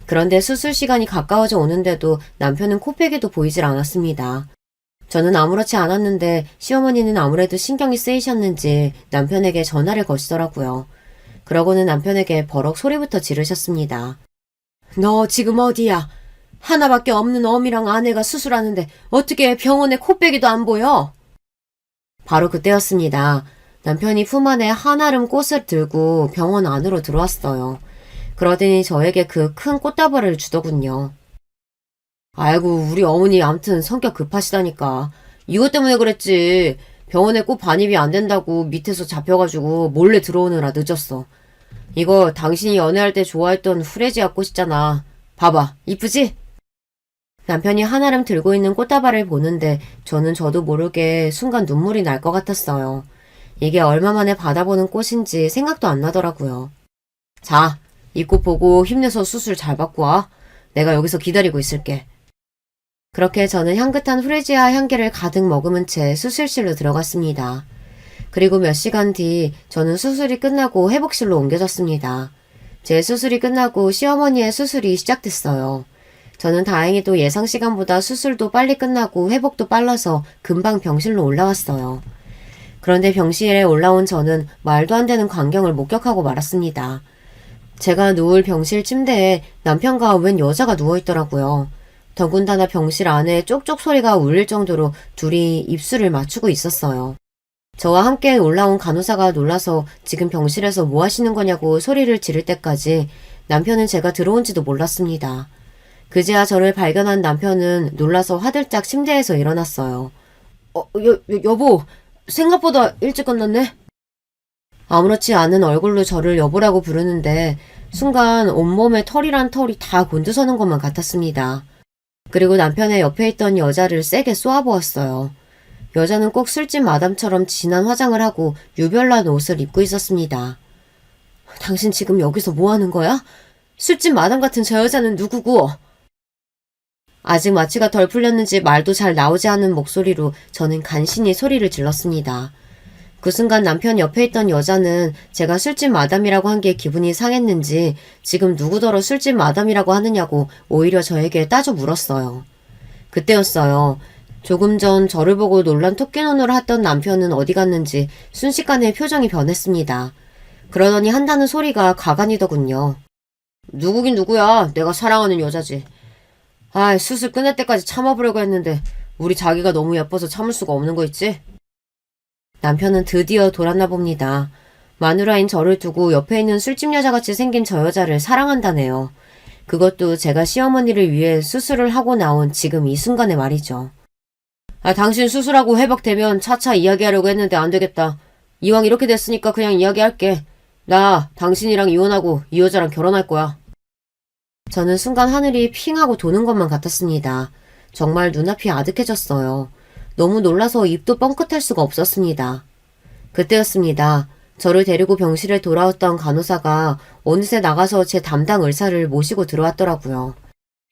그런데 수술 시간이 가까워져 오는데도 남편은 코빼기도 보이질 않았습니다. 저는 아무렇지 않았는데 시어머니는 아무래도 신경이 쓰이셨는지 남편에게 전화를 거시더라고요. 그러고는 남편에게 버럭 소리부터 지르셨습니다. 너 지금 어디야? 하나밖에 없는 어미랑 아내가 수술하는데 어떻게 병원에 코빼기도 안 보여? 바로 그때였습니다. 남편이 품 안에 한아름 꽃을 들고 병원 안으로 들어왔어요. 그러더니 저에게 그 큰 꽃다발을 주더군요. 아이고, 우리 어머니 암튼 성격 급하시다니까. 이것 때문에 그랬지. 병원에 꽃 반입이 안 된다고 밑에서 잡혀가지고 몰래 들어오느라 늦었어. 이거 당신이 연애할 때 좋아했던 후레지아 꽃이잖아. 봐봐, 이쁘지? 남편이 한아름 들고 있는 꽃다발을 보는데 저도 모르게 순간 눈물이 날 것 같았어요. 이게 얼마 만에 받아보는 꽃인지 생각도 안 나더라고요. 자, 이 꽃 보고 힘내서 수술 잘 받고 와. 내가 여기서 기다리고 있을게. 그렇게 저는 향긋한 후레지아 향기를 가득 머금은 채 수술실로 들어갔습니다. 그리고 몇 시간 뒤 저는 수술이 끝나고 회복실로 옮겨졌습니다. 제 수술이 끝나고 시어머니의 수술이 시작됐어요. 저는 다행히도 예상 시간보다 수술도 빨리 끝나고 회복도 빨라서 금방 병실로 올라왔어요. 그런데 병실에 올라온 저는 말도 안 되는 광경을 목격하고 말았습니다. 제가 누울 병실 침대에 남편과 웬 여자가 누워있더라고요. 더군다나 병실 안에 쪽쪽 소리가 울릴 정도로 둘이 입술을 맞추고 있었어요. 저와 함께 올라온 간호사가 놀라서 지금 병실에서 뭐 하시는 거냐고 소리를 지를 때까지 남편은 제가 들어온지도 몰랐습니다. 그제야 저를 발견한 남편은 놀라서 화들짝 침대에서 일어났어요. 여보, 생각보다 일찍 끝났네? 아무렇지 않은 얼굴로 저를 여보라고 부르는데 순간 온몸에 털이란 털이 다 곤두서는 것만 같았습니다. 그리고 남편의 옆에 있던 여자를 세게 쏘아보았어요. 여자는 꼭 술집 마담처럼 진한 화장을 하고 유별난 옷을 입고 있었습니다. 당신 지금 여기서 뭐 하는 거야? 술집 마담 같은 저 여자는 누구고? 아직 마취가 덜 풀렸는지 말도 잘 나오지 않는 목소리로 저는 간신히 소리를 질렀습니다. 그 순간 남편 옆에 있던 여자는 제가 술집 마담이라고 한 게 기분이 상했는지 지금 누구더러 술집 마담이라고 하느냐고 오히려 저에게 따져 물었어요. 그때였어요. 조금 전 저를 보고 놀란 토끼 눈으로 했던 남편은 어디 갔는지 순식간에 표정이 변했습니다. 그러더니 한다는 소리가 가관이더군요. 누구긴 누구야. 내가 사랑하는 여자지. 수술 끝낼 때까지 참아보려고 했는데 우리 자기가 너무 예뻐서 참을 수가 없는 거 있지? 남편은 드디어 돌았나 봅니다. 마누라인 저를 두고 옆에 있는 술집 여자같이 생긴 저 여자를 사랑한다네요. 그것도 제가 시어머니를 위해 수술을 하고 나온 지금 이 순간에 말이죠. 당신 수술하고 회복되면 차차 이야기하려고 했는데 안 되겠다. 이왕 이렇게 됐으니까 그냥 이야기할게. 나 당신이랑 이혼하고 이 여자랑 결혼할 거야. 저는 순간 하늘이 핑하고 도는 것만 같았습니다. 정말 눈앞이 아득해졌어요. 너무 놀라서 입도 뻥끗할 수가 없었습니다. 그때였습니다. 저를 데리고 병실에 돌아왔던 간호사가 어느새 나가서 제 담당 의사를 모시고 들어왔더라고요.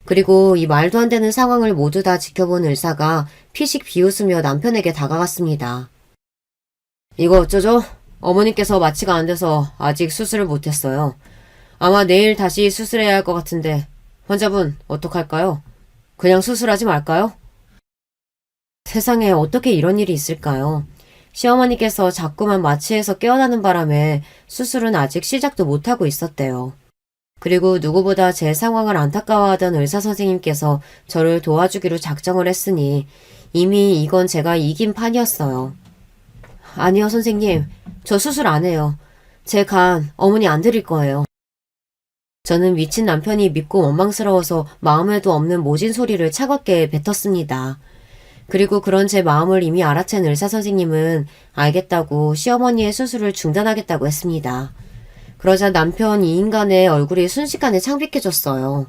그리고 이 말도 안 되는 상황을 모두 다 지켜본 의사가 피식 비웃으며 남편에게 다가갔습니다. 이거 어쩌죠? 어머니께서 마취가 안 돼서 아직 수술을 못했어요. 아마 내일 다시 수술해야 할 것 같은데 환자분 어떡할까요? 그냥 수술하지 말까요? 세상에 어떻게 이런 일이 있을까요? 시어머니께서 자꾸만 마취해서 깨어나는 바람에 수술은 아직 시작도 못하고 있었대요. 그리고 누구보다 제 상황을 안타까워하던 의사선생님께서 저를 도와주기로 작정을 했으니 이미 이건 제가 이긴 판이었어요. 아니요, 선생님. 저 수술 안 해요. 제 간 어머니 안 드릴 거예요. 저는 미친 남편이 믿고 원망스러워서 마음에도 없는 모진 소리를 차갑게 뱉었습니다. 그리고 그런 제 마음을 이미 알아챈 의사선생님은 알겠다고 시어머니의 수술을 중단하겠다고 했습니다. 그러자 남편 이 인간의 얼굴이 순식간에 창백해졌어요.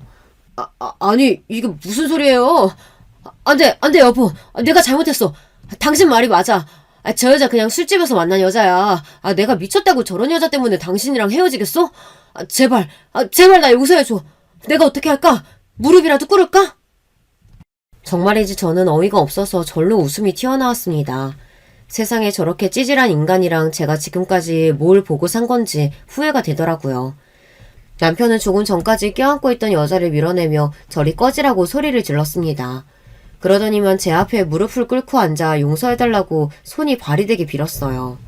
아니 이게 무슨 소리예요? 안 돼 여보. 내가 잘못했어. 당신 말이 맞아. 저 여자 그냥 술집에서 만난 여자야. 내가 미쳤다고 저런 여자 때문에 당신이랑 헤어지겠어? 제발 날 용서해줘. 내가 어떻게 할까? 무릎이라도 꿇을까? 정말이지 저는 어이가 없어서 절로 웃음이 튀어나왔습니다. 세상에 저렇게 찌질한 인간이랑 제가 지금까지 뭘 보고 산 건지 후회가 되더라고요. 남편은 조금 전까지 껴안고 있던 여자를 밀어내며 저리 꺼지라고 소리를 질렀습니다. 그러더니만 제 앞에 무릎을 꿇고 앉아 용서해달라고 손이 발이 되게 빌었어요.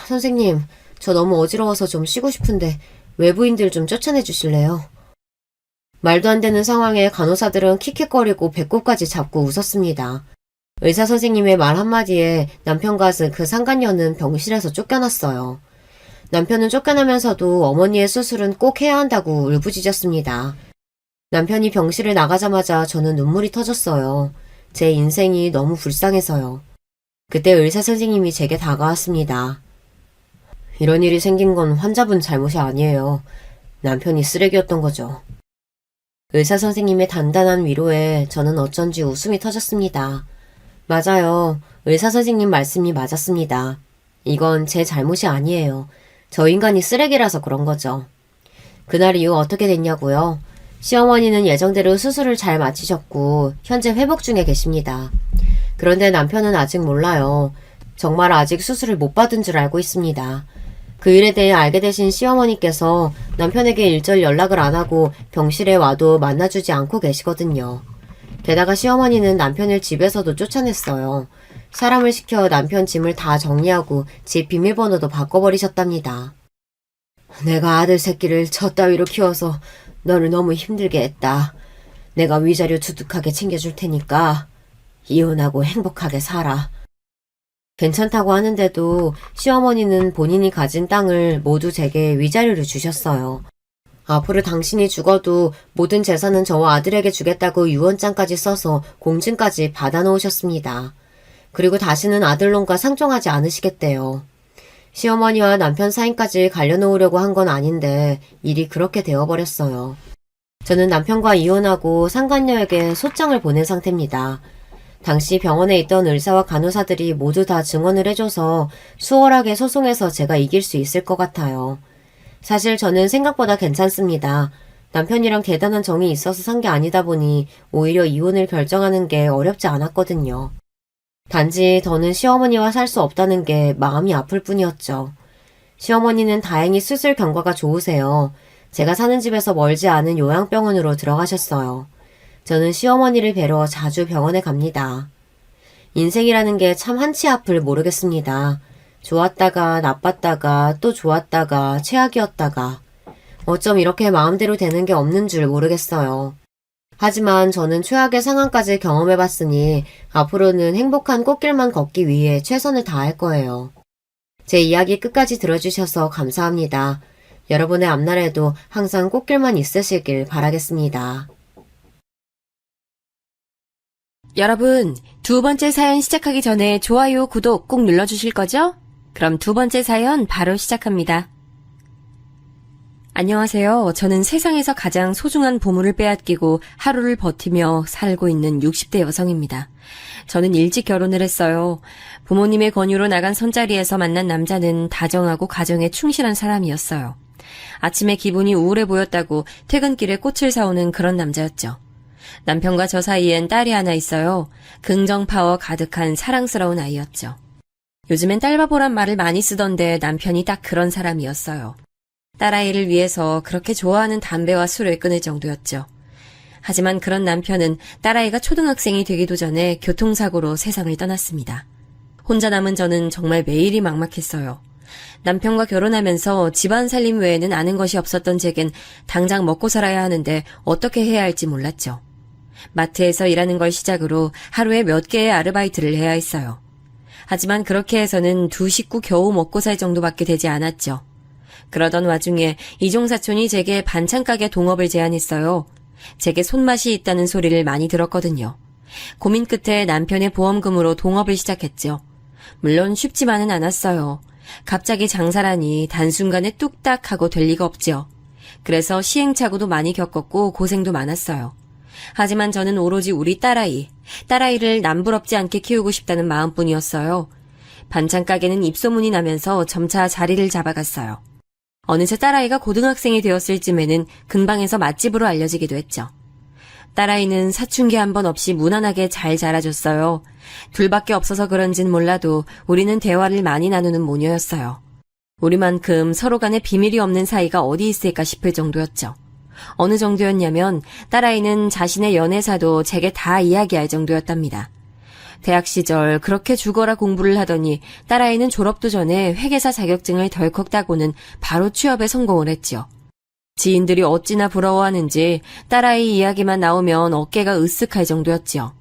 선생님, 저 너무 어지러워서 좀 쉬고 싶은데 외부인들 좀 쫓아내 주실래요? 말도 안 되는 상황에 간호사들은 킥킥거리고 배꼽까지 잡고 웃었습니다. 의사선생님의 말 한마디에 남편과 그 상간녀는 병실에서 쫓겨났어요. 남편은 쫓겨나면서도 어머니의 수술은 꼭 해야 한다고 울부짖었습니다. 남편이 병실을 나가자마자 저는 눈물이 터졌어요. 제 인생이 너무 불쌍해서요. 그때 의사 선생님이 제게 다가왔습니다. 이런 일이 생긴 건 환자분 잘못이 아니에요. 남편이 쓰레기였던 거죠. 의사 선생님의 단단한 위로에 저는 어쩐지 웃음이 터졌습니다. 맞아요. 의사 선생님 말씀이 맞았습니다. 이건 제 잘못이 아니에요. 저 인간이 쓰레기라서 그런 거죠. 그날 이후 어떻게 됐냐고요? 시어머니는 예정대로 수술을 잘 마치셨고 현재 회복 중에 계십니다. 그런데 남편은 아직 몰라요. 정말 아직 수술을 못 받은 줄 알고 있습니다. 그 일에 대해 알게 되신 시어머니께서 남편에게 일절 연락을 안 하고 병실에 와도 만나주지 않고 계시거든요. 게다가 시어머니는 남편을 집에서도 쫓아냈어요. 사람을 시켜 남편 짐을 다 정리하고 집 비밀번호도 바꿔버리셨답니다. 내가 아들 새끼를 저 따위로 키워서 너를 너무 힘들게 했다. 내가 위자료 두둑하게 챙겨줄 테니까 이혼하고 행복하게 살아. 괜찮다고 하는데도 시어머니는 본인이 가진 땅을 모두 제게 위자료를 주셨어요. 앞으로 당신이 죽어도 모든 재산은 저와 아들에게 주겠다고 유언장까지 써서 공증까지 받아놓으셨습니다. 그리고 다시는 아들놈과 상종하지 않으시겠대요. 시어머니와 남편 사이까지 갈려놓으려고 한 건 아닌데 일이 그렇게 되어버렸어요. 저는 남편과 이혼하고 상간녀에게 소장을 보낸 상태입니다. 당시 병원에 있던 의사와 간호사들이 모두 다 증언을 해줘서 수월하게 소송해서 제가 이길 수 있을 것 같아요. 사실 저는 생각보다 괜찮습니다. 남편이랑 대단한 정이 있어서 산 게 아니다 보니 오히려 이혼을 결정하는 게 어렵지 않았거든요. 단지 더는 시어머니와 살 수 없다는 게 마음이 아플 뿐이었죠. 시어머니는 다행히 수술 경과가 좋으세요. 제가 사는 집에서 멀지 않은 요양병원으로 들어가셨어요. 저는 시어머니를 뵈러 자주 병원에 갑니다. 인생이라는 게 참 한치 앞을 모르겠습니다. 좋았다가 나빴다가 또 좋았다가 최악이었다가 어쩜 이렇게 마음대로 되는 게 없는 줄 모르겠어요. 하지만 저는 최악의 상황까지 경험해봤으니 앞으로는 행복한 꽃길만 걷기 위해 최선을 다할 거예요. 제 이야기 끝까지 들어주셔서 감사합니다. 여러분의 앞날에도 항상 꽃길만 있으시길 바라겠습니다. 여러분, 두 번째 사연 시작하기 전에 좋아요, 구독 꼭 눌러주실 거죠? 그럼 두 번째 사연 바로 시작합니다. 안녕하세요. 저는 세상에서 가장 소중한 보물을 빼앗기고 하루를 버티며 살고 있는 60대 여성입니다. 저는 일찍 결혼을 했어요. 부모님의 권유로 나간 선자리에서 만난 남자는 다정하고 가정에 충실한 사람이었어요. 아침에 기분이 우울해 보였다고 퇴근길에 꽃을 사오는 그런 남자였죠. 남편과 저 사이엔 딸이 하나 있어요. 긍정 파워 가득한 사랑스러운 아이였죠. 요즘엔 딸바보란 말을 많이 쓰던데 남편이 딱 그런 사람이었어요. 딸아이를 위해서 그렇게 좋아하는 담배와 술을 끊을 정도였죠. 하지만 그런 남편은 딸아이가 초등학생이 되기도 전에 교통사고로 세상을 떠났습니다. 혼자 남은 저는 정말 매일이 막막했어요. 남편과 결혼하면서 집안 살림 외에는 아는 것이 없었던 제겐 당장 먹고 살아야 하는데 어떻게 해야 할지 몰랐죠. 마트에서 일하는 걸 시작으로 하루에 몇 개의 아르바이트를 해야 했어요. 하지만 그렇게 해서는 두 식구 겨우 먹고 살 정도밖에 되지 않았죠. 그러던 와중에 이종사촌이 제게 반찬가게 동업을 제안했어요. 제게 손맛이 있다는 소리를 많이 들었거든요. 고민 끝에 남편의 보험금으로 동업을 시작했죠. 물론 쉽지만은 않았어요. 갑자기 장사라니 단순간에 뚝딱 하고 될 리가 없죠. 그래서 시행착오도 많이 겪었고 고생도 많았어요. 하지만 저는 오로지 우리 딸아이를 남부럽지 않게 키우고 싶다는 마음뿐이었어요. 반찬가게는 입소문이 나면서 점차 자리를 잡아갔어요. 어느새 딸아이가 고등학생이 되었을 쯤에는 근방에서 맛집으로 알려지기도 했죠. 딸아이는 사춘기 한 번 없이 무난하게 잘 자라줬어요. 둘밖에 없어서 그런진 몰라도 우리는 대화를 많이 나누는 모녀였어요. 우리만큼 서로 간에 비밀이 없는 사이가 어디 있을까 싶을 정도였죠. 어느 정도였냐면 딸아이는 자신의 연애사도 제게 다 이야기할 정도였답니다. 대학 시절 그렇게 죽어라 공부를 하더니 딸아이는 졸업도 전에 회계사 자격증을 덜컥 따고는 바로 취업에 성공을 했죠. 지인들이 어찌나 부러워하는지 딸아이 이야기만 나오면 어깨가 으쓱할 정도였죠.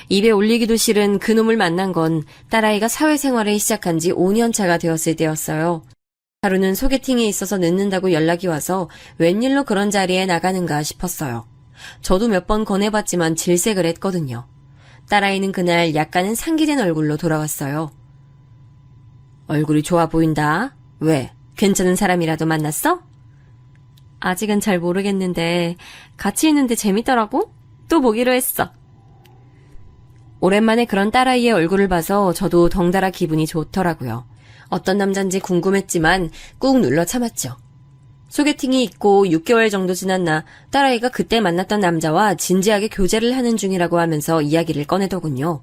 입에 올리기도 싫은 그놈을 만난 건 딸아이가 사회생활을 시작한 지 5년 차가 되었을 때였어요. 하루는 소개팅에 있어서 늦는다고 연락이 와서 웬일로 그런 자리에 나가는가 싶었어요. 저도 몇 번 권해봤지만 질색을 했거든요. 딸아이는 그날 약간은 상기된 얼굴로 돌아왔어요. 얼굴이 좋아 보인다. 왜? 괜찮은 사람이라도 만났어? 아직은 잘 모르겠는데 같이 있는데 재밌더라고? 또 보기로 했어. 오랜만에 그런 딸아이의 얼굴을 봐서 저도 덩달아 기분이 좋더라고요. 어떤 남잔지 궁금했지만 꾹 눌러 참았죠. 소개팅이 있고 6개월 정도 지났나 딸아이가 그때 만났던 남자와 진지하게 교제를 하는 중이라고 하면서 이야기를 꺼내더군요.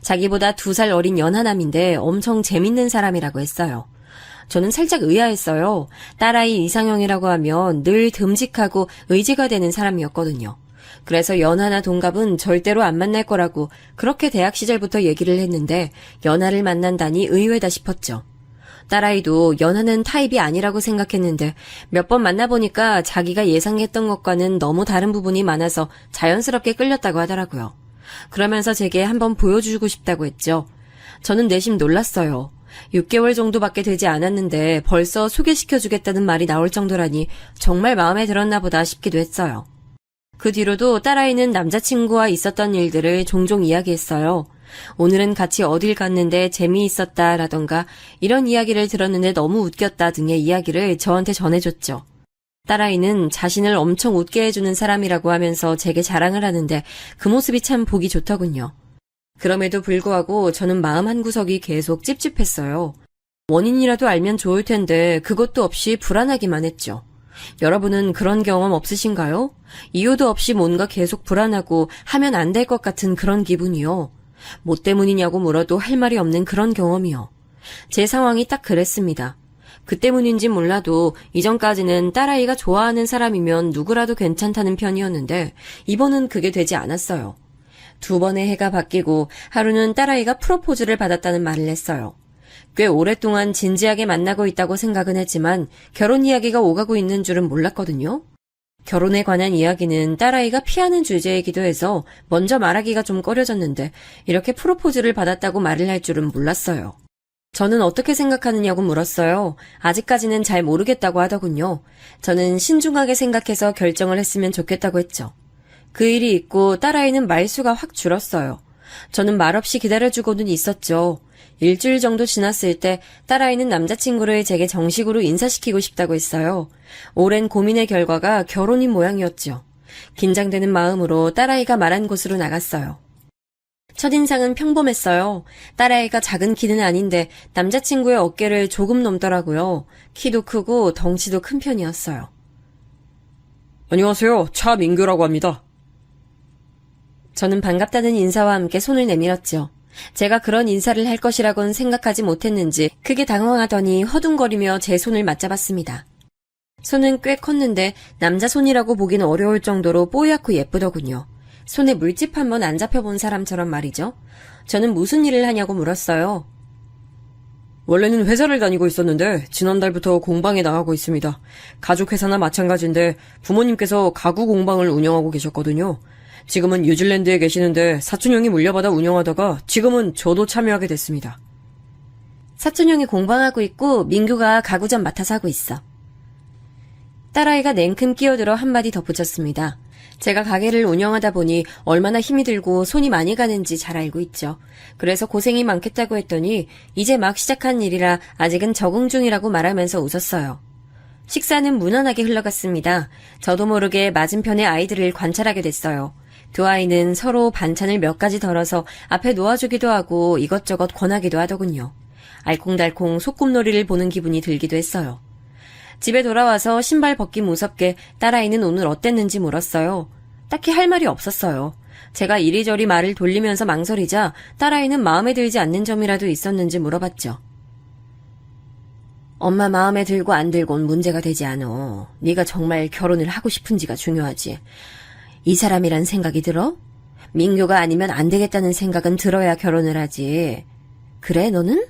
자기보다 2살 어린 연하남인데 엄청 재밌는 사람이라고 했어요. 저는 살짝 의아했어요. 딸아이 이상형이라고 하면 늘 듬직하고 의지가 되는 사람이었거든요. 그래서 연하나 동갑은 절대로 안 만날 거라고 그렇게 대학 시절부터 얘기를 했는데 연하를 만난다니 의외다 싶었죠. 딸아이도 연하는 타입이 아니라고 생각했는데 몇 번 만나보니까 자기가 예상했던 것과는 너무 다른 부분이 많아서 자연스럽게 끌렸다고 하더라고요. 그러면서 제게 한번 보여주고 싶다고 했죠. 저는 내심 놀랐어요. 6개월 정도밖에 되지 않았는데 벌써 소개시켜주겠다는 말이 나올 정도라니 정말 마음에 들었나 보다 싶기도 했어요. 그 뒤로도 딸아이는 남자친구와 있었던 일들을 종종 이야기했어요. 오늘은 같이 어딜 갔는데 재미있었다라던가 이런 이야기를 들었는데 너무 웃겼다 등의 이야기를 저한테 전해줬죠. 딸아이는 자신을 엄청 웃게 해주는 사람이라고 하면서 제게 자랑을 하는데 그 모습이 참 보기 좋더군요. 그럼에도 불구하고 저는 마음 한구석이 계속 찝찝했어요. 원인이라도 알면 좋을 텐데 그것도 없이 불안하기만 했죠. 여러분은 그런 경험 없으신가요? 이유도 없이 뭔가 계속 불안하고 하면 안 될 것 같은 그런 기분이요. 뭐 때문이냐고 물어도 할 말이 없는 그런 경험이요. 제 상황이 딱 그랬습니다. 그 때문인지 몰라도 이전까지는 딸아이가 좋아하는 사람이면 누구라도 괜찮다는 편이었는데 이번은 그게 되지 않았어요. 2번의 해가 바뀌고 하루는 딸아이가 프로포즈를 받았다는 말을 했어요. 꽤 오랫동안 진지하게 만나고 있다고 생각은 했지만 결혼 이야기가 오가고 있는 줄은 몰랐거든요. 결혼에 관한 이야기는 딸아이가 피하는 주제이기도 해서 먼저 말하기가 좀 꺼려졌는데 이렇게 프로포즈를 받았다고 말을 할 줄은 몰랐어요. 저는 어떻게 생각하느냐고 물었어요. 아직까지는 잘 모르겠다고 하더군요. 저는 신중하게 생각해서 결정을 했으면 좋겠다고 했죠. 그 일이 있고 딸아이는 말수가 확 줄었어요. 저는 말없이 기다려주고는 있었죠. 일주일 정도 지났을 때 딸아이는 남자친구를 제게 정식으로 인사시키고 싶다고 했어요. 오랜 고민의 결과가 결혼인 모양이었죠. 긴장되는 마음으로 딸아이가 말한 곳으로 나갔어요. 첫인상은 평범했어요. 딸아이가 작은 키는 아닌데 남자친구의 어깨를 조금 넘더라고요. 키도 크고 덩치도 큰 편이었어요. 안녕하세요. 차민규라고 합니다. 저는 반갑다는 인사와 함께 손을 내밀었죠. 제가 그런 인사를 할 것이라고는 생각하지 못했는지 크게 당황하더니 허둥거리며 제 손을 맞잡았습니다. 손은 꽤 컸는데 남자 손이라고 보기는 어려울 정도로 뽀얗고 예쁘더군요. 손에 물집 한번 안 잡혀본 사람처럼 말이죠. 저는 무슨 일을 하냐고 물었어요. 원래는 회사를 다니고 있었는데 지난달부터 공방에 나가고 있습니다. 가족 회사나 마찬가지인데 부모님께서 가구 공방을 운영하고 계셨거든요. 지금은 뉴질랜드에 계시는데 사촌형이 물려받아 운영하다가 지금은 저도 참여하게 됐습니다. 사촌형이 공방하고 있고 민규가 가구점 맡아서 하고 있어. 딸아이가 냉큼 끼어들어 한마디 덧붙였습니다. 제가 가게를 운영하다 보니 얼마나 힘이 들고 손이 많이 가는지 잘 알고 있죠. 그래서 고생이 많겠다고 했더니 이제 막 시작한 일이라 아직은 적응 중이라고 말하면서 웃었어요. 식사는 무난하게 흘러갔습니다. 저도 모르게 맞은편의 아이들을 관찰하게 됐어요. 2 아이는 서로 반찬을 몇 가지 덜어서 앞에 놓아주기도 하고 이것저것 권하기도 하더군요. 알콩달콩 소꿉놀이를 보는 기분이 들기도 했어요. 집에 돌아와서 신발 벗기 무섭게 딸아이는 오늘 어땠는지 물었어요. 딱히 할 말이 없었어요. 제가 이리저리 말을 돌리면서 망설이자 딸아이는 마음에 들지 않는 점이라도 있었는지 물어봤죠. 엄마 마음에 들고 안 들고는 문제가 되지 않어. 네가 정말 결혼을 하고 싶은지가 중요하지. 이 사람이란 생각이 들어? 민규가 아니면 안 되겠다는 생각은 들어야 결혼을 하지. 그래, 너는?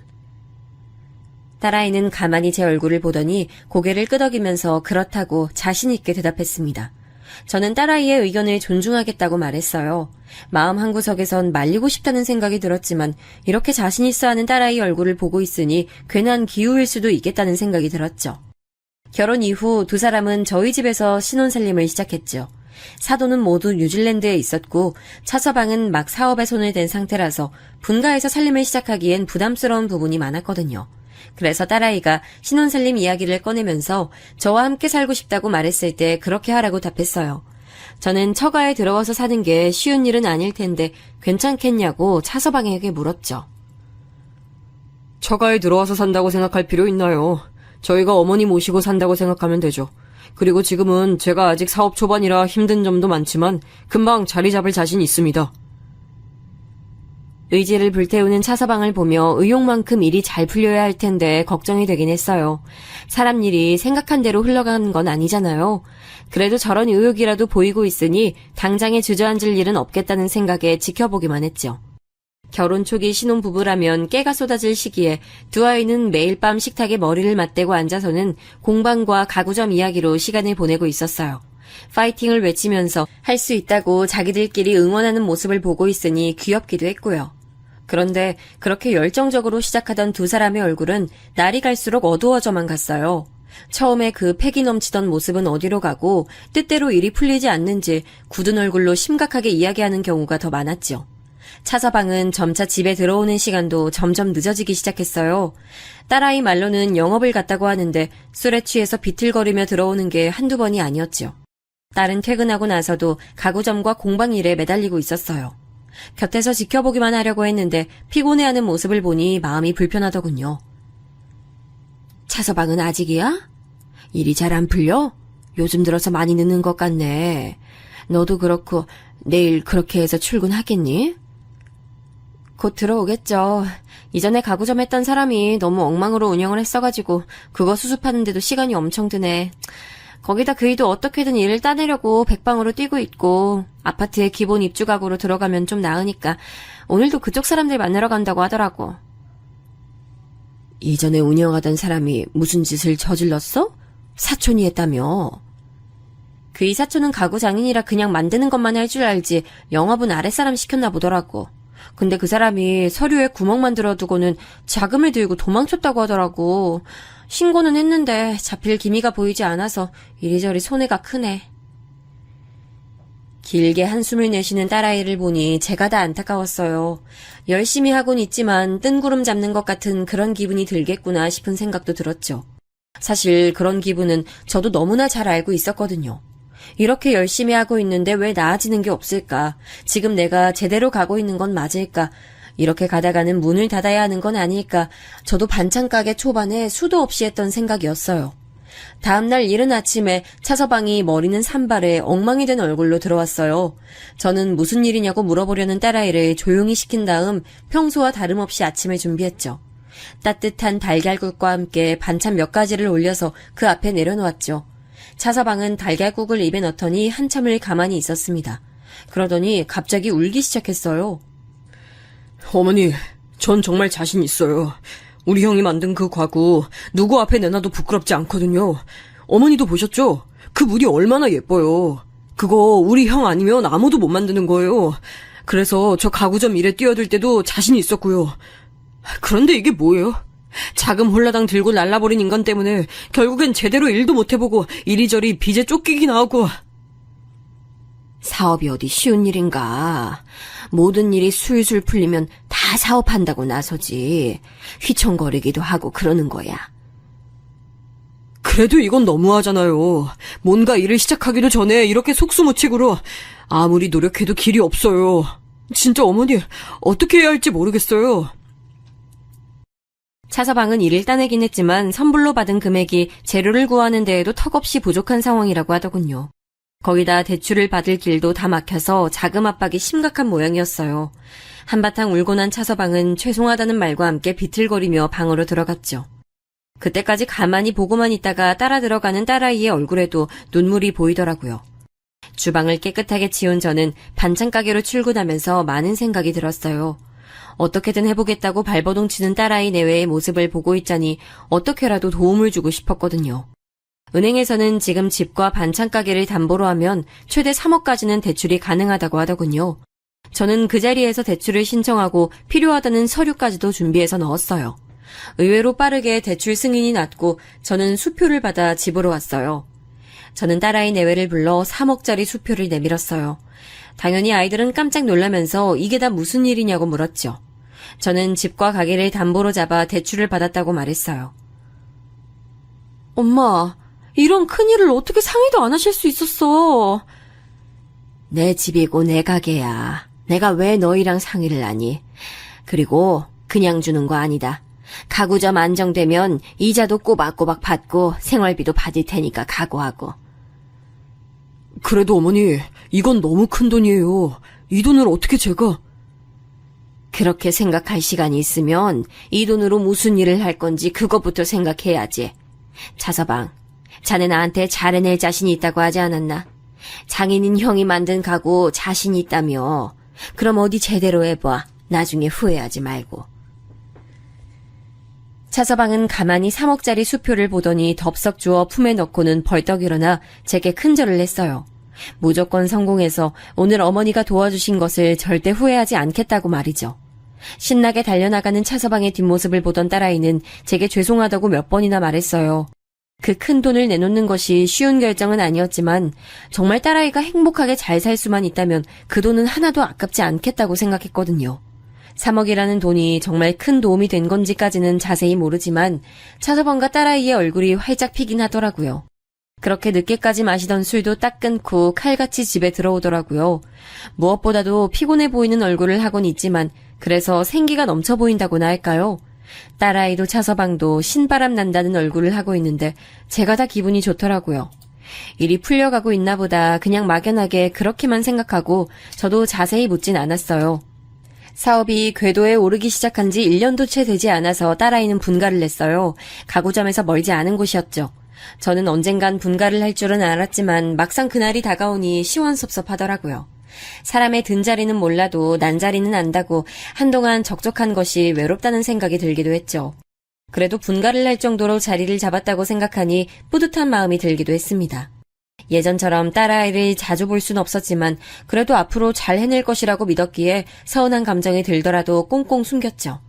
딸아이는 가만히 제 얼굴을 보더니 고개를 끄덕이면서 그렇다고 자신 있게 대답했습니다. 저는 딸아이의 의견을 존중하겠다고 말했어요. 마음 한구석에선 말리고 싶다는 생각이 들었지만 이렇게 자신 있어 하는 딸아이 얼굴을 보고 있으니 괜한 기우일 수도 있겠다는 생각이 들었죠. 결혼 이후 두 사람은 저희 집에서 신혼살림을 시작했죠. 사돈은 모두 뉴질랜드에 있었고 차서방은 막 사업에 손을 댄 상태라서 분가해서 살림을 시작하기엔 부담스러운 부분이 많았거든요. 그래서 딸아이가 신혼살림 이야기를 꺼내면서 저와 함께 살고 싶다고 말했을 때 그렇게 하라고 답했어요. 저는 처가에 들어와서 사는 게 쉬운 일은 아닐 텐데 괜찮겠냐고 차서방에게 물었죠. 처가에 들어와서 산다고 생각할 필요 있나요? 저희가 어머니 모시고 산다고 생각하면 되죠. 그리고 지금은 제가 아직 사업 초반이라 힘든 점도 많지만 금방 자리 잡을 자신 있습니다. 의지를 불태우는 차서방을 보며 의욕만큼 일이 잘 풀려야 할 텐데 걱정이 되긴 했어요. 사람 일이 생각한 대로 흘러가는 건 아니잖아요. 그래도 저런 의욕이라도 보이고 있으니 당장에 주저앉을 일은 없겠다는 생각에 지켜보기만 했죠. 결혼 초기 신혼부부라면 깨가 쏟아질 시기에 두 아이는 매일 밤 식탁에 머리를 맞대고 앉아서는 공방과 가구점 이야기로 시간을 보내고 있었어요. 파이팅을 외치면서 할 수 있다고 자기들끼리 응원하는 모습을 보고 있으니 귀엽기도 했고요. 그런데 그렇게 열정적으로 시작하던 두 사람의 얼굴은 날이 갈수록 어두워져만 갔어요. 처음에 그 패기 넘치던 모습은 어디로 가고 뜻대로 일이 풀리지 않는지 굳은 얼굴로 심각하게 이야기하는 경우가 더 많았죠. 차서방은 점차 집에 들어오는 시간도 점점 늦어지기 시작했어요. 딸아이 말로는 영업을 갔다고 하는데 술에 취해서 비틀거리며 들어오는 게 한두 번이 아니었죠. 딸은 퇴근하고 나서도 가구점과 공방 일에 매달리고 있었어요. 곁에서 지켜보기만 하려고 했는데 피곤해하는 모습을 보니 마음이 불편하더군요. 차서방은 아직이야? 일이 잘 안 풀려? 요즘 들어서 많이 늦는 것 같네. 너도 그렇고 내일 그렇게 해서 출근하겠니? 곧 들어오겠죠. 이전에 가구점 했던 사람이 너무 엉망으로 운영을 했어가지고 그거 수습하는데도 시간이 엄청 드네. 거기다 그이도 어떻게든 일을 따내려고 백방으로 뛰고 있고 아파트에 기본 입주 가구로 들어가면 좀 나으니까 오늘도 그쪽 사람들 만나러 간다고 하더라고. 이전에 운영하던 사람이 무슨 짓을 저질렀어? 사촌이 했다며? 그이 사촌은 가구 장인이라 그냥 만드는 것만 할 줄 알지 영업은 아랫사람 시켰나 보더라고. 근데 그 사람이 서류에 구멍 만들어두고는 자금을 들고 도망쳤다고 하더라고. 신고는 했는데 잡힐 기미가 보이지 않아서 이리저리 손해가 크네. 길게 한숨을 내쉬는 딸아이를 보니 제가 다 안타까웠어요. 열심히 하곤 있지만 뜬구름 잡는 것 같은 그런 기분이 들겠구나 싶은 생각도 들었죠. 사실 그런 기분은 저도 너무나 잘 알고 있었거든요. 이렇게 열심히 하고 있는데 왜 나아지는 게 없을까? 지금 내가 제대로 가고 있는 건 맞을까? 이렇게 가다가는 문을 닫아야 하는 건 아닐까? 저도 반찬가게 초반에 수도 없이 했던 생각이었어요. 다음날 이른 아침에 차서방이 머리는 산발에 엉망이 된 얼굴로 들어왔어요. 저는 무슨 일이냐고 물어보려는 딸아이를 조용히 시킨 다음 평소와 다름없이 아침을 준비했죠. 따뜻한 달걀국과 함께 반찬 몇 가지를 올려서 그 앞에 내려놓았죠. 차서방은 달걀국을 입에 넣더니 한참을 가만히 있었습니다. 그러더니 갑자기 울기 시작했어요. 어머니, 전 정말 자신 있어요. 우리 형이 만든 그 과구 누구 앞에 내놔도 부끄럽지 않거든요. 어머니도 보셨죠? 그 물이 얼마나 예뻐요. 그거 우리 형 아니면 아무도 못 만드는 거예요. 그래서 저 가구점 일에 뛰어들 때도 자신 있었고요. 그런데 이게 뭐예요? 자금 홀라당 들고 날라버린 인간 때문에 결국엔 제대로 일도 못 해보고 이리저리 빚에 쫓기긴 하고. 사업이 어디 쉬운 일인가. 모든 일이 술술 풀리면 다 사업한다고 나서지. 휘청거리기도 하고 그러는 거야. 그래도 이건 너무하잖아요. 뭔가 일을 시작하기도 전에 이렇게 속수무책으로 아무리 노력해도 길이 없어요. 진짜 어머니 어떻게 해야 할지 모르겠어요. 차서방은 일을 따내긴 했지만 선불로 받은 금액이 재료를 구하는 데에도 턱없이 부족한 상황이라고 하더군요. 거기다 대출을 받을 길도 다 막혀서 자금 압박이 심각한 모양이었어요. 한바탕 울고 난 차서방은 죄송하다는 말과 함께 비틀거리며 방으로 들어갔죠. 그때까지 가만히 보고만 있다가 따라 들어가는 딸아이의 얼굴에도 눈물이 보이더라고요. 주방을 깨끗하게 치운 저는 반찬 가게로 출근하면서 많은 생각이 들었어요. 어떻게든 해보겠다고 발버둥 치는 딸아이 내외의 모습을 보고 있자니 어떻게라도 도움을 주고 싶었거든요. 은행에서는 지금 집과 반찬 가게를 담보로 하면 최대 3억까지는 대출이 가능하다고 하더군요. 저는 그 자리에서 대출을 신청하고 필요하다는 서류까지도 준비해서 넣었어요. 의외로 빠르게 대출 승인이 났고 저는 수표를 받아 집으로 왔어요. 저는 딸아이 내외를 불러 3억짜리 수표를 내밀었어요. 당연히 아이들은 깜짝 놀라면서 이게 다 무슨 일이냐고 물었죠. 저는 집과 가게를 담보로 잡아 대출을 받았다고 말했어요. 엄마, 이런 큰일을 어떻게 상의도 안 하실 수 있었어? 내 집이고 내 가게야. 내가 왜 너희랑 상의를 하니? 그리고 그냥 주는 거 아니다. 가구점 안정되면 이자도 꼬박꼬박 받고 생활비도 받을 테니까 각오하고. 그래도 어머니, 이건 너무 큰 돈이에요. 이 돈을 어떻게 제가... 그렇게 생각할 시간이 있으면 이 돈으로 무슨 일을 할 건지 그것부터 생각해야지. 차서방, 자네 나한테 잘해낼 자신이 있다고 하지 않았나? 장인인 형이 만든 가구 자신이 있다며. 그럼 어디 제대로 해봐. 나중에 후회하지 말고. 차서방은 가만히 3억짜리 수표를 보더니 덥석 주워 품에 넣고는 벌떡 일어나 제게 큰절을 했어요. 무조건 성공해서 오늘 어머니가 도와주신 것을 절대 후회하지 않겠다고 말이죠. 신나게 달려나가는 차서방의 뒷모습을 보던 딸아이는 제게 죄송하다고 몇 번이나 말했어요. 그 큰 돈을 내놓는 것이 쉬운 결정은 아니었지만 정말 딸아이가 행복하게 잘 살 수만 있다면 그 돈은 하나도 아깝지 않겠다고 생각했거든요. 3억이라는 돈이 정말 큰 도움이 된 건지까지는 자세히 모르지만 차서방과 딸아이의 얼굴이 활짝 피긴 하더라고요. 그렇게 늦게까지 마시던 술도 딱 끊고 칼같이 집에 들어오더라고요. 무엇보다도 피곤해 보이는 얼굴을 하곤 있지만 그래서 생기가 넘쳐 보인다고나 할까요? 딸아이도 차서방도 신바람 난다는 얼굴을 하고 있는데 제가 다 기분이 좋더라고요. 일이 풀려가고 있나 보다 그냥 막연하게 그렇게만 생각하고 저도 자세히 묻진 않았어요. 사업이 궤도에 오르기 시작한 지 1년도 채 되지 않아서 딸아이는 분가를 냈어요. 가구점에서 멀지 않은 곳이었죠. 저는 언젠간 분가를 할 줄은 알았지만 막상 그날이 다가오니 시원섭섭하더라고요. 사람의 든 자리는 몰라도 난 자리는 안다고 한동안 적적한 것이 외롭다는 생각이 들기도 했죠. 그래도 분가를 할 정도로 자리를 잡았다고 생각하니 뿌듯한 마음이 들기도 했습니다. 예전처럼 딸아이를 자주 볼 순 없었지만 그래도 앞으로 잘 해낼 것이라고 믿었기에 서운한 감정이 들더라도 꽁꽁 숨겼죠.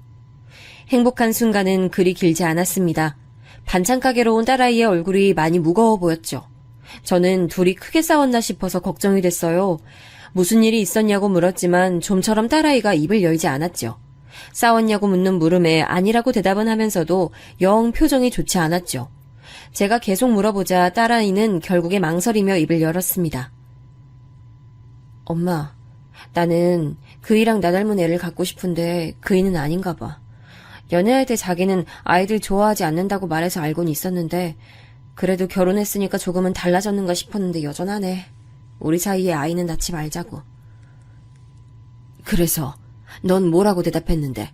행복한 순간은 그리 길지 않았습니다. 반찬 가게로 온 딸아이의 얼굴이 많이 무거워 보였죠. 저는 둘이 크게 싸웠나 싶어서 걱정이 됐어요. 무슨 일이 있었냐고 물었지만 좀처럼 딸아이가 입을 열지 않았죠. 싸웠냐고 묻는 물음에 아니라고 대답은 하면서도 영 표정이 좋지 않았죠. 제가 계속 물어보자 딸아이는 결국에 망설이며 입을 열었습니다. 엄마, 나는 그이랑 나 닮은 애를 갖고 싶은데 그이는 아닌가 봐. 연애할 때 자기는 아이들 좋아하지 않는다고 말해서 알고는 있었는데 그래도 결혼했으니까 조금은 달라졌는가 싶었는데 여전하네. 우리 사이에 아이는 낳지 말자고. 그래서 넌 뭐라고 대답했는데?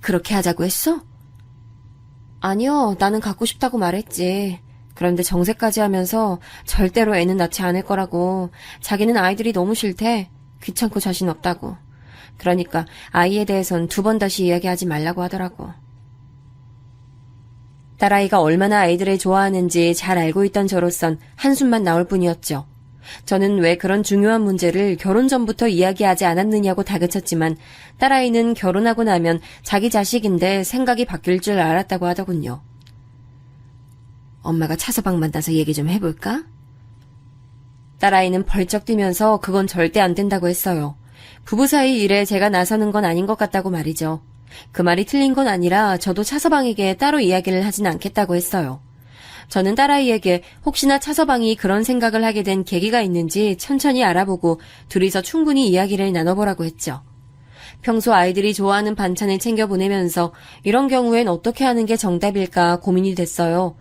그렇게 하자고 했어? 아니요, 나는 갖고 싶다고 말했지. 그런데 정색까지 하면서 절대로 애는 낳지 않을 거라고. 자기는 아이들이 너무 싫대. 귀찮고 자신 없다고. 그러니까 아이에 대해선 2번 다시 이야기하지 말라고 하더라고. 딸아이가 얼마나 아이들을 좋아하는지 잘 알고 있던 저로선 한숨만 나올 뿐이었죠. 저는 왜 그런 중요한 문제를 결혼 전부터 이야기하지 않았느냐고 다그쳤지만 딸아이는 결혼하고 나면 자기 자식인데 생각이 바뀔 줄 알았다고 하더군요. 엄마가 차서방 만나서 얘기 좀 해볼까? 딸아이는 벌쩍 뛰면서 그건 절대 안 된다고 했어요. 부부 사이 일에 제가 나서는 건 아닌 것 같다고 말이죠. 그 말이 틀린 건 아니라 저도 차서방에게 따로 이야기를 하진 않겠다고 했어요. 저는 딸아이에게 혹시나 차서방이 그런 생각을 하게 된 계기가 있는지 천천히 알아보고 둘이서 충분히 이야기를 나눠보라고 했죠. 평소 아이들이 좋아하는 반찬을 챙겨 보내면서 이런 경우엔 어떻게 하는 게 정답일까 고민이 됐어요.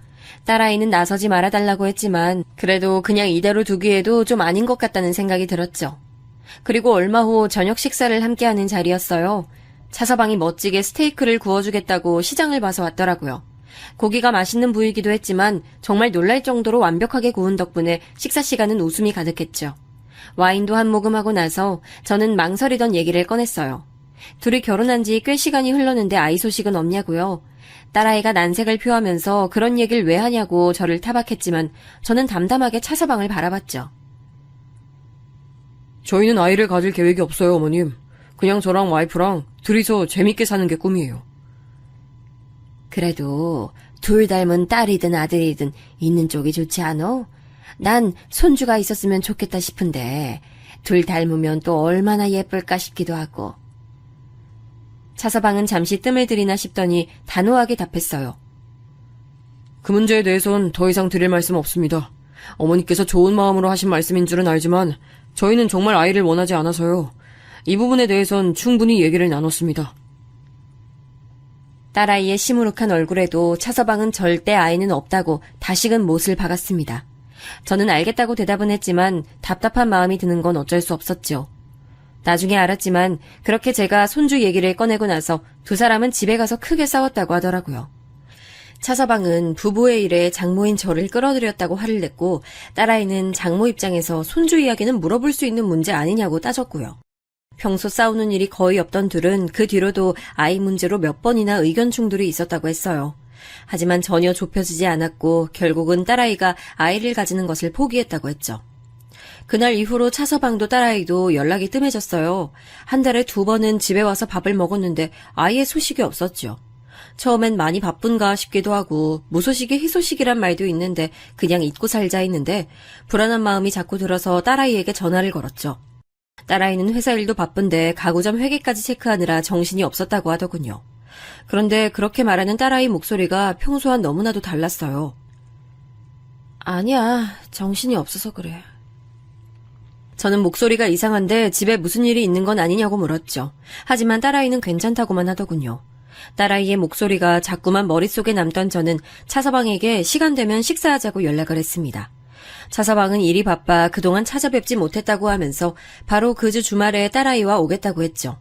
딸아이는 나서지 말아달라고 했지만 그래도 그냥 이대로 두기에도 좀 아닌 것 같다는 생각이 들었죠. 그리고 얼마 후 저녁 식사를 함께하는 자리였어요. 차서방이 멋지게 스테이크를 구워주겠다고 시장을 봐서 왔더라고요. 고기가 맛있는 부위이기도 했지만 정말 놀랄 정도로 완벽하게 구운 덕분에 식사 시간은 웃음이 가득했죠. 와인도 한 모금 하고 나서 저는 망설이던 얘기를 꺼냈어요. 둘이 결혼한 지 꽤 시간이 흘렀는데 아이 소식은 없냐고요. 딸아이가 난색을 표하면서 그런 얘기를 왜 하냐고 저를 타박했지만 저는 담담하게 차서방을 바라봤죠. 저희는 아이를 가질 계획이 없어요, 어머님. 그냥 저랑 와이프랑 둘이서 재밌게 사는 게 꿈이에요. 그래도 둘 닮은 딸이든 아들이든 있는 쪽이 좋지 않어? 난 손주가 있었으면 좋겠다 싶은데 둘 닮으면 또 얼마나 예쁠까 싶기도 하고. 차서방은 잠시 뜸을 들이나 싶더니 단호하게 답했어요. 그 문제에 대해선 더 이상 드릴 말씀 없습니다. 어머니께서 좋은 마음으로 하신 말씀인 줄은 알지만 저희는 정말 아이를 원하지 않아서요. 이 부분에 대해선 충분히 얘기를 나눴습니다. 딸아이의 시무룩한 얼굴에도 차서방은 절대 아이는 없다고 다시금 못을 박았습니다. 저는 알겠다고 대답은 했지만 답답한 마음이 드는 건 어쩔 수 없었죠. 나중에 알았지만 그렇게 제가 손주 얘기를 꺼내고 나서 두 사람은 집에 가서 크게 싸웠다고 하더라고요. 차서방은 부부의 일에 장모인 저를 끌어들였다고 화를 냈고 딸아이는 장모 입장에서 손주 이야기는 물어볼 수 있는 문제 아니냐고 따졌고요. 평소 싸우는 일이 거의 없던 둘은 그 뒤로도 아이 문제로 몇 번이나 의견 충돌이 있었다고 했어요. 하지만 전혀 좁혀지지 않았고 결국은 딸아이가 아이를 가지는 것을 포기했다고 했죠. 그날 이후로 차서방도 딸아이도 연락이 뜸해졌어요. 한 달에 2번은 집에 와서 밥을 먹었는데 아이의 소식이 없었죠. 처음엔 많이 바쁜가 싶기도 하고 무소식이 희소식이란 말도 있는데 그냥 잊고 살자 했는데 불안한 마음이 자꾸 들어서 딸아이에게 전화를 걸었죠. 딸아이는 회사 일도 바쁜데 가구점 회계까지 체크하느라 정신이 없었다고 하더군요. 그런데 그렇게 말하는 딸아이 목소리가 평소와 너무나도 달랐어요. 아니야, 정신이 없어서 그래. 저는 목소리가 이상한데 집에 무슨 일이 있는 건 아니냐고 물었죠. 하지만 딸아이는 괜찮다고만 하더군요. 딸아이의 목소리가 자꾸만 머릿속에 남던 저는 차서방에게 시간 되면 식사하자고 연락을 했습니다. 차서방은 일이 바빠 그동안 찾아뵙지 못했다고 하면서 바로 그 주 주말에 딸아이와 오겠다고 했죠.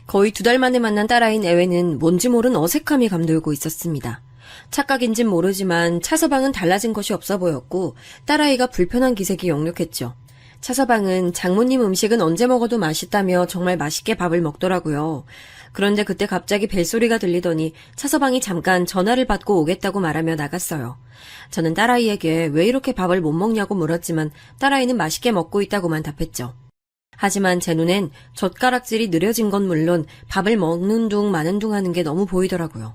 거의 2달 만에 만난 딸아이 내외는 뭔지 모른 어색함이 감돌고 있었습니다. 착각인진 모르지만 차서방은 달라진 것이 없어 보였고 딸아이가 불편한 기색이 역력했죠. 차서방은 장모님 음식은 언제 먹어도 맛있다며 정말 맛있게 밥을 먹더라고요. 그런데 그때 갑자기 벨소리가 들리더니 차서방이 잠깐 전화를 받고 오겠다고 말하며 나갔어요. 저는 딸아이에게 왜 이렇게 밥을 못 먹냐고 물었지만 딸아이는 맛있게 먹고 있다고만 답했죠. 하지만 제 눈엔 젓가락질이 느려진 건 물론 밥을 먹는 둥 마는 둥 하는 게 너무 보이더라고요.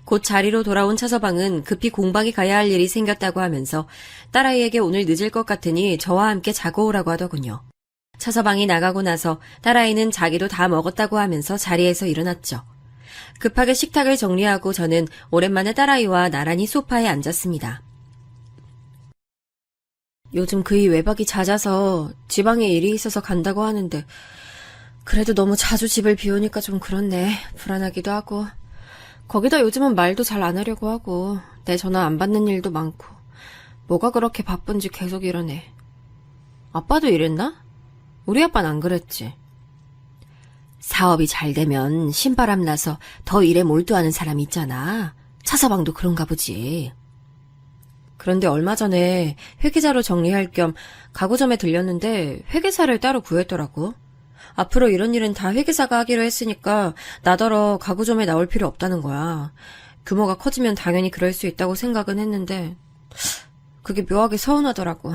곧 자리로 돌아온 차서방은 급히 공방에 가야 할 일이 생겼다고 하면서 딸아이에게 오늘 늦을 것 같으니 저와 함께 자고 오라고 하더군요. 차서방이 나가고 나서 딸아이는 자기도 다 먹었다고 하면서 자리에서 일어났죠. 급하게 식탁을 정리하고 저는 오랜만에 딸아이와 나란히 소파에 앉았습니다. 요즘 그이 외박이 잦아서 지방에 일이 있어서 간다고 하는데 그래도 너무 자주 집을 비우니까 좀 그렇네. 불안하기도 하고. 거기다 요즘은 말도 잘 안 하려고 하고 내 전화 안 받는 일도 많고 뭐가 그렇게 바쁜지 계속 이러네. 아빠도 이랬나? 우리 아빠는 안 그랬지. 사업이 잘 되면 신바람 나서 더 일에 몰두하는 사람이 있잖아. 차서방도 그런가 보지. 그런데 얼마 전에 회계자료 정리할 겸 가구점에 들렸는데 회계사를 따로 구했더라고. 앞으로 이런 일은 다 회계사가 하기로 했으니까 나더러 가구점에 나올 필요 없다는 거야. 규모가 커지면 당연히 그럴 수 있다고 생각은 했는데 그게 묘하게 서운하더라고.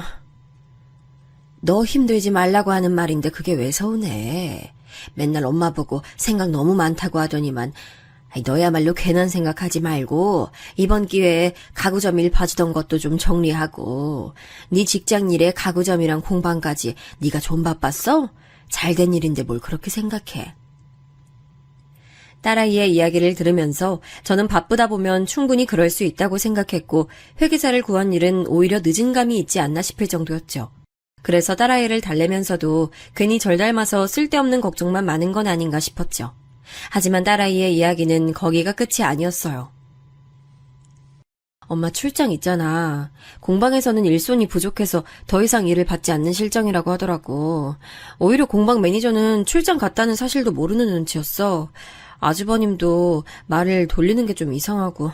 너 힘들지 말라고 하는 말인데 그게 왜 서운해. 맨날 엄마 보고 생각 너무 많다고 하더니만 너야말로 괜한 생각하지 말고 이번 기회에 가구점 일 봐주던 것도 좀 정리하고 네 직장 일에 가구점이랑 공방까지 네가 좀 바빴어? 잘된 일인데 뭘 그렇게 생각해. 딸아이의 이야기를 들으면서 저는 바쁘다 보면 충분히 그럴 수 있다고 생각했고 회계사를 구한 일은 오히려 늦은 감이 있지 않나 싶을 정도였죠. 그래서 딸아이를 달래면서도 괜히 절 닮아서 쓸데없는 걱정만 많은 건 아닌가 싶었죠. 하지만 딸아이의 이야기는 거기가 끝이 아니었어요. 엄마 출장 있잖아. 공방에서는 일손이 부족해서 더 이상 일을 받지 않는 실정이라고 하더라고. 오히려 공방 매니저는 출장 갔다는 사실도 모르는 눈치였어. 아주버님도 말을 돌리는 게 좀 이상하고.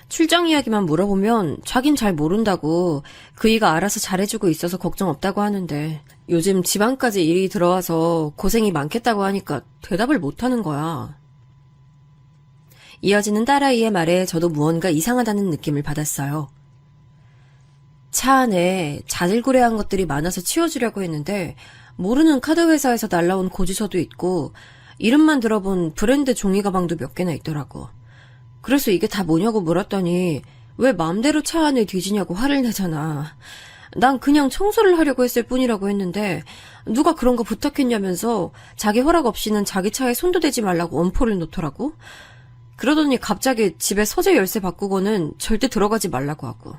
출장 이야기만 물어보면 자긴 잘 모른다고, 그이가 알아서 잘해주고 있어서 걱정 없다고 하는데, 요즘 집안까지 일이 들어와서 고생이 많겠다고 하니까 대답을 못하는 거야. 이어지는 딸아이의 말에 저도 무언가 이상하다는 느낌을 받았어요. 차 안에 자질구레한 것들이 많아서 치워주려고 했는데 모르는 카드 회사에서 날라온 고지서도 있고 이름만 들어본 브랜드 종이 가방도 몇 개나 있더라고. 그래서 이게 다 뭐냐고 물었더니 왜 맘대로 차 안을 뒤지냐고 화를 내잖아. 난 그냥 청소를 하려고 했을 뿐이라고 했는데 누가 그런 거 부탁했냐면서 자기 허락 없이는 자기 차에 손도 대지 말라고 엄포를 놓더라고. 그러더니 갑자기 집에 서재 열쇠 바꾸고는 절대 들어가지 말라고 하고.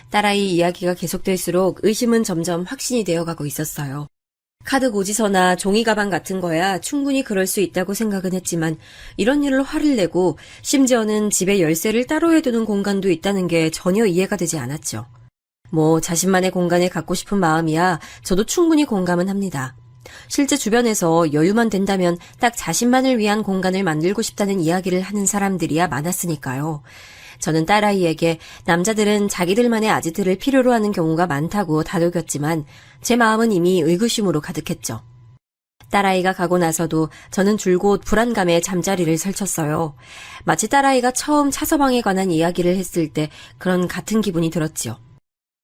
딸아이 이야기가 계속될수록 의심은 점점 확신이 되어가고 있었어요. 카드 고지서나 종이 가방 같은 거야 충분히 그럴 수 있다고 생각은 했지만 이런 일을 화를 내고 심지어는 집에 열쇠를 따로 해두는 공간도 있다는 게 전혀 이해가 되지 않았죠. 뭐 자신만의 공간을 갖고 싶은 마음이야 저도 충분히 공감은 합니다. 실제 주변에서 여유만 된다면 딱 자신만을 위한 공간을 만들고 싶다는 이야기를 하는 사람들이야 많았으니까요. 저는 딸아이에게 남자들은 자기들만의 아지트를 필요로 하는 경우가 많다고 다독였지만 제 마음은 이미 의구심으로 가득했죠. 딸아이가 가고 나서도 저는 줄곧 불안감에 잠자리를 설쳤어요. 마치 딸아이가 처음 차서방에 관한 이야기를 했을 때 그런 같은 기분이 들었지요.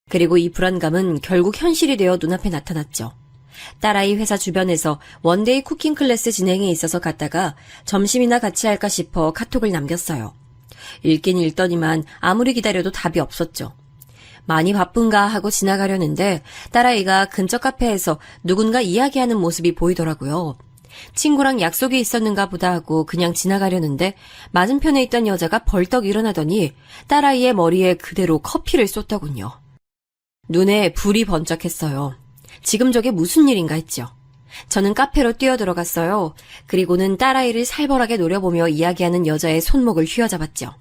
그리고 이 불안감은 결국 현실이 되어 눈앞에 나타났죠. 딸아이 회사 주변에서 원데이 쿠킹 클래스 진행에 있어서 갔다가 점심이나 같이 할까 싶어 카톡을 남겼어요. 읽긴 읽더니만 아무리 기다려도 답이 없었죠. 많이 바쁜가 하고 지나가려는데 딸아이가 근처 카페에서 누군가 이야기하는 모습이 보이더라고요. 친구랑 약속이 있었는가 보다 하고 그냥 지나가려는데 맞은편에 있던 여자가 벌떡 일어나더니 딸아이의 머리에 그대로 커피를 쏟더군요. 눈에 불이 번쩍했어요. 지금 저게 무슨 일인가 했죠. 저는 카페로 뛰어들어갔어요. 그리고는 딸아이를 살벌하게 노려보며 이야기하는 여자의 손목을 휘어잡았죠.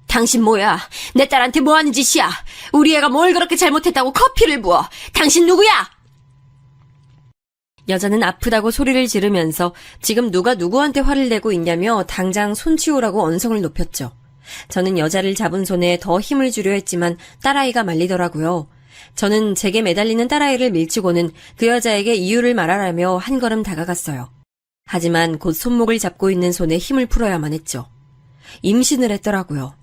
당신 뭐야? 내 딸한테 뭐 하는 짓이야? 우리 애가 뭘 그렇게 잘못했다고 커피를 부어? 당신 누구야? 여자는 아프다고 소리를 지르면서 지금 누가 누구한테 화를 내고 있냐며 당장 손 치우라고 언성을 높였죠. 저는 여자를 잡은 손에 더 힘을 주려 했지만 딸아이가 말리더라고요. 저는 제게 매달리는 딸아이를 밀치고는 그 여자에게 이유를 말하라며 한 걸음 다가갔어요. 하지만 곧 손목을 잡고 있는 손에 힘을 풀어야만 했죠. 임신을 했더라고요.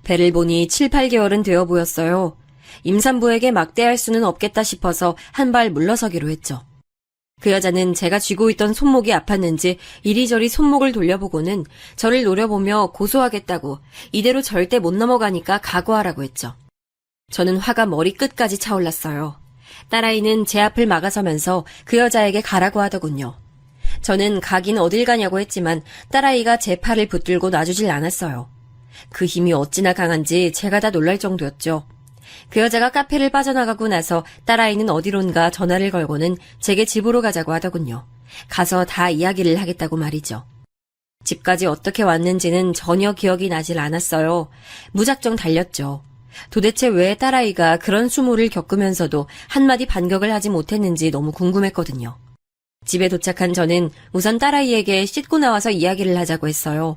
배를 보니 7, 8개월은 되어 보였어요. 임산부에게 막대할 수는 없겠다 싶어서 한 발 물러서기로 했죠. 그 여자는 제가 쥐고 있던 손목이 아팠는지 이리저리 손목을 돌려보고는 저를 노려보며 고소하겠다고 이대로 절대 못 넘어가니까 각오하라고 했죠. 저는 화가 머리끝까지 차올랐어요. 딸아이는 제 앞을 막아서면서 그 여자에게 가라고 하더군요. 저는 가긴 어딜 가냐고 했지만 딸아이가 제 팔을 붙들고 놔주질 않았어요. 그 힘이 어찌나 강한지 제가 다 놀랄 정도였죠. 그 여자가 카페를 빠져나가고 나서 딸아이는 어디론가 전화를 걸고는 제게 집으로 가자고 하더군요. 가서 다 이야기를 하겠다고 말이죠. 집까지 어떻게 왔는지는 전혀 기억이 나질 않았어요. 무작정 달렸죠. 도대체 왜 딸아이가 그런 수모를 겪으면서도 한마디 반격을 하지 못했는지 너무 궁금했거든요. 집에 도착한 저는 우선 딸아이에게 씻고 나와서 이야기를 하자고 했어요.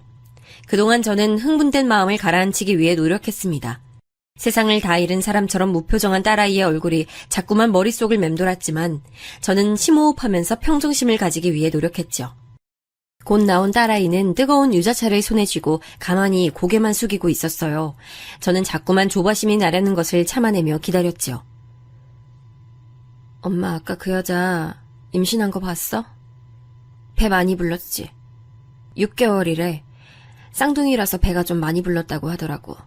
그동안 저는 흥분된 마음을 가라앉히기 위해 노력했습니다. 세상을 다 잃은 사람처럼 무표정한 딸아이의 얼굴이 자꾸만 머릿속을 맴돌았지만 저는 심호흡하면서 평정심을 가지기 위해 노력했죠. 곧 나온 딸아이는 뜨거운 유자차를 손에 쥐고 가만히 고개만 숙이고 있었어요. 저는 자꾸만 조바심이 나려는 것을 참아내며 기다렸죠. 엄마 아까 그 여자 임신한 거 봤어? 배 많이 불렀지. 6개월이래. 쌍둥이라서 배가 좀 많이 불렀다고 하더라고.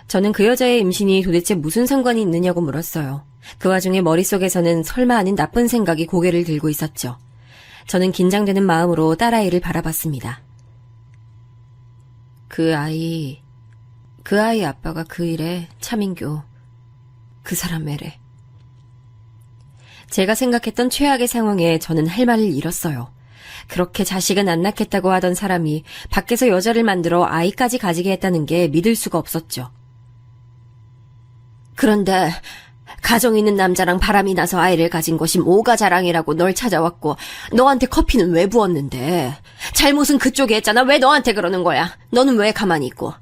저는 그 여자의 임신이 도대체 무슨 상관이 있느냐고 물었어요. 그 와중에 머릿속에서는 설마 아닌 나쁜 생각이 고개를 들고 있었죠. 저는 긴장되는 마음으로 딸아이를 바라봤습니다. 그 아이 아빠가 그 일에 차민교, 그 사람 애래. 제가 생각했던 최악의 상황에 저는 할 말을 잃었어요. 그렇게 자식은 안 낳겠다고 하던 사람이 밖에서 여자를 만들어 아이까지 가지게 했다는 게 믿을 수가 없었죠. 그런데 가정 있는 남자랑 바람이 나서 아이를 가진 것이 뭐가 자랑이라고 널 찾아왔고 너한테 커피는 왜 부었는데? 잘못은 그쪽이 했잖아. 왜 너한테 그러는 거야? 너는 왜 가만히 있고?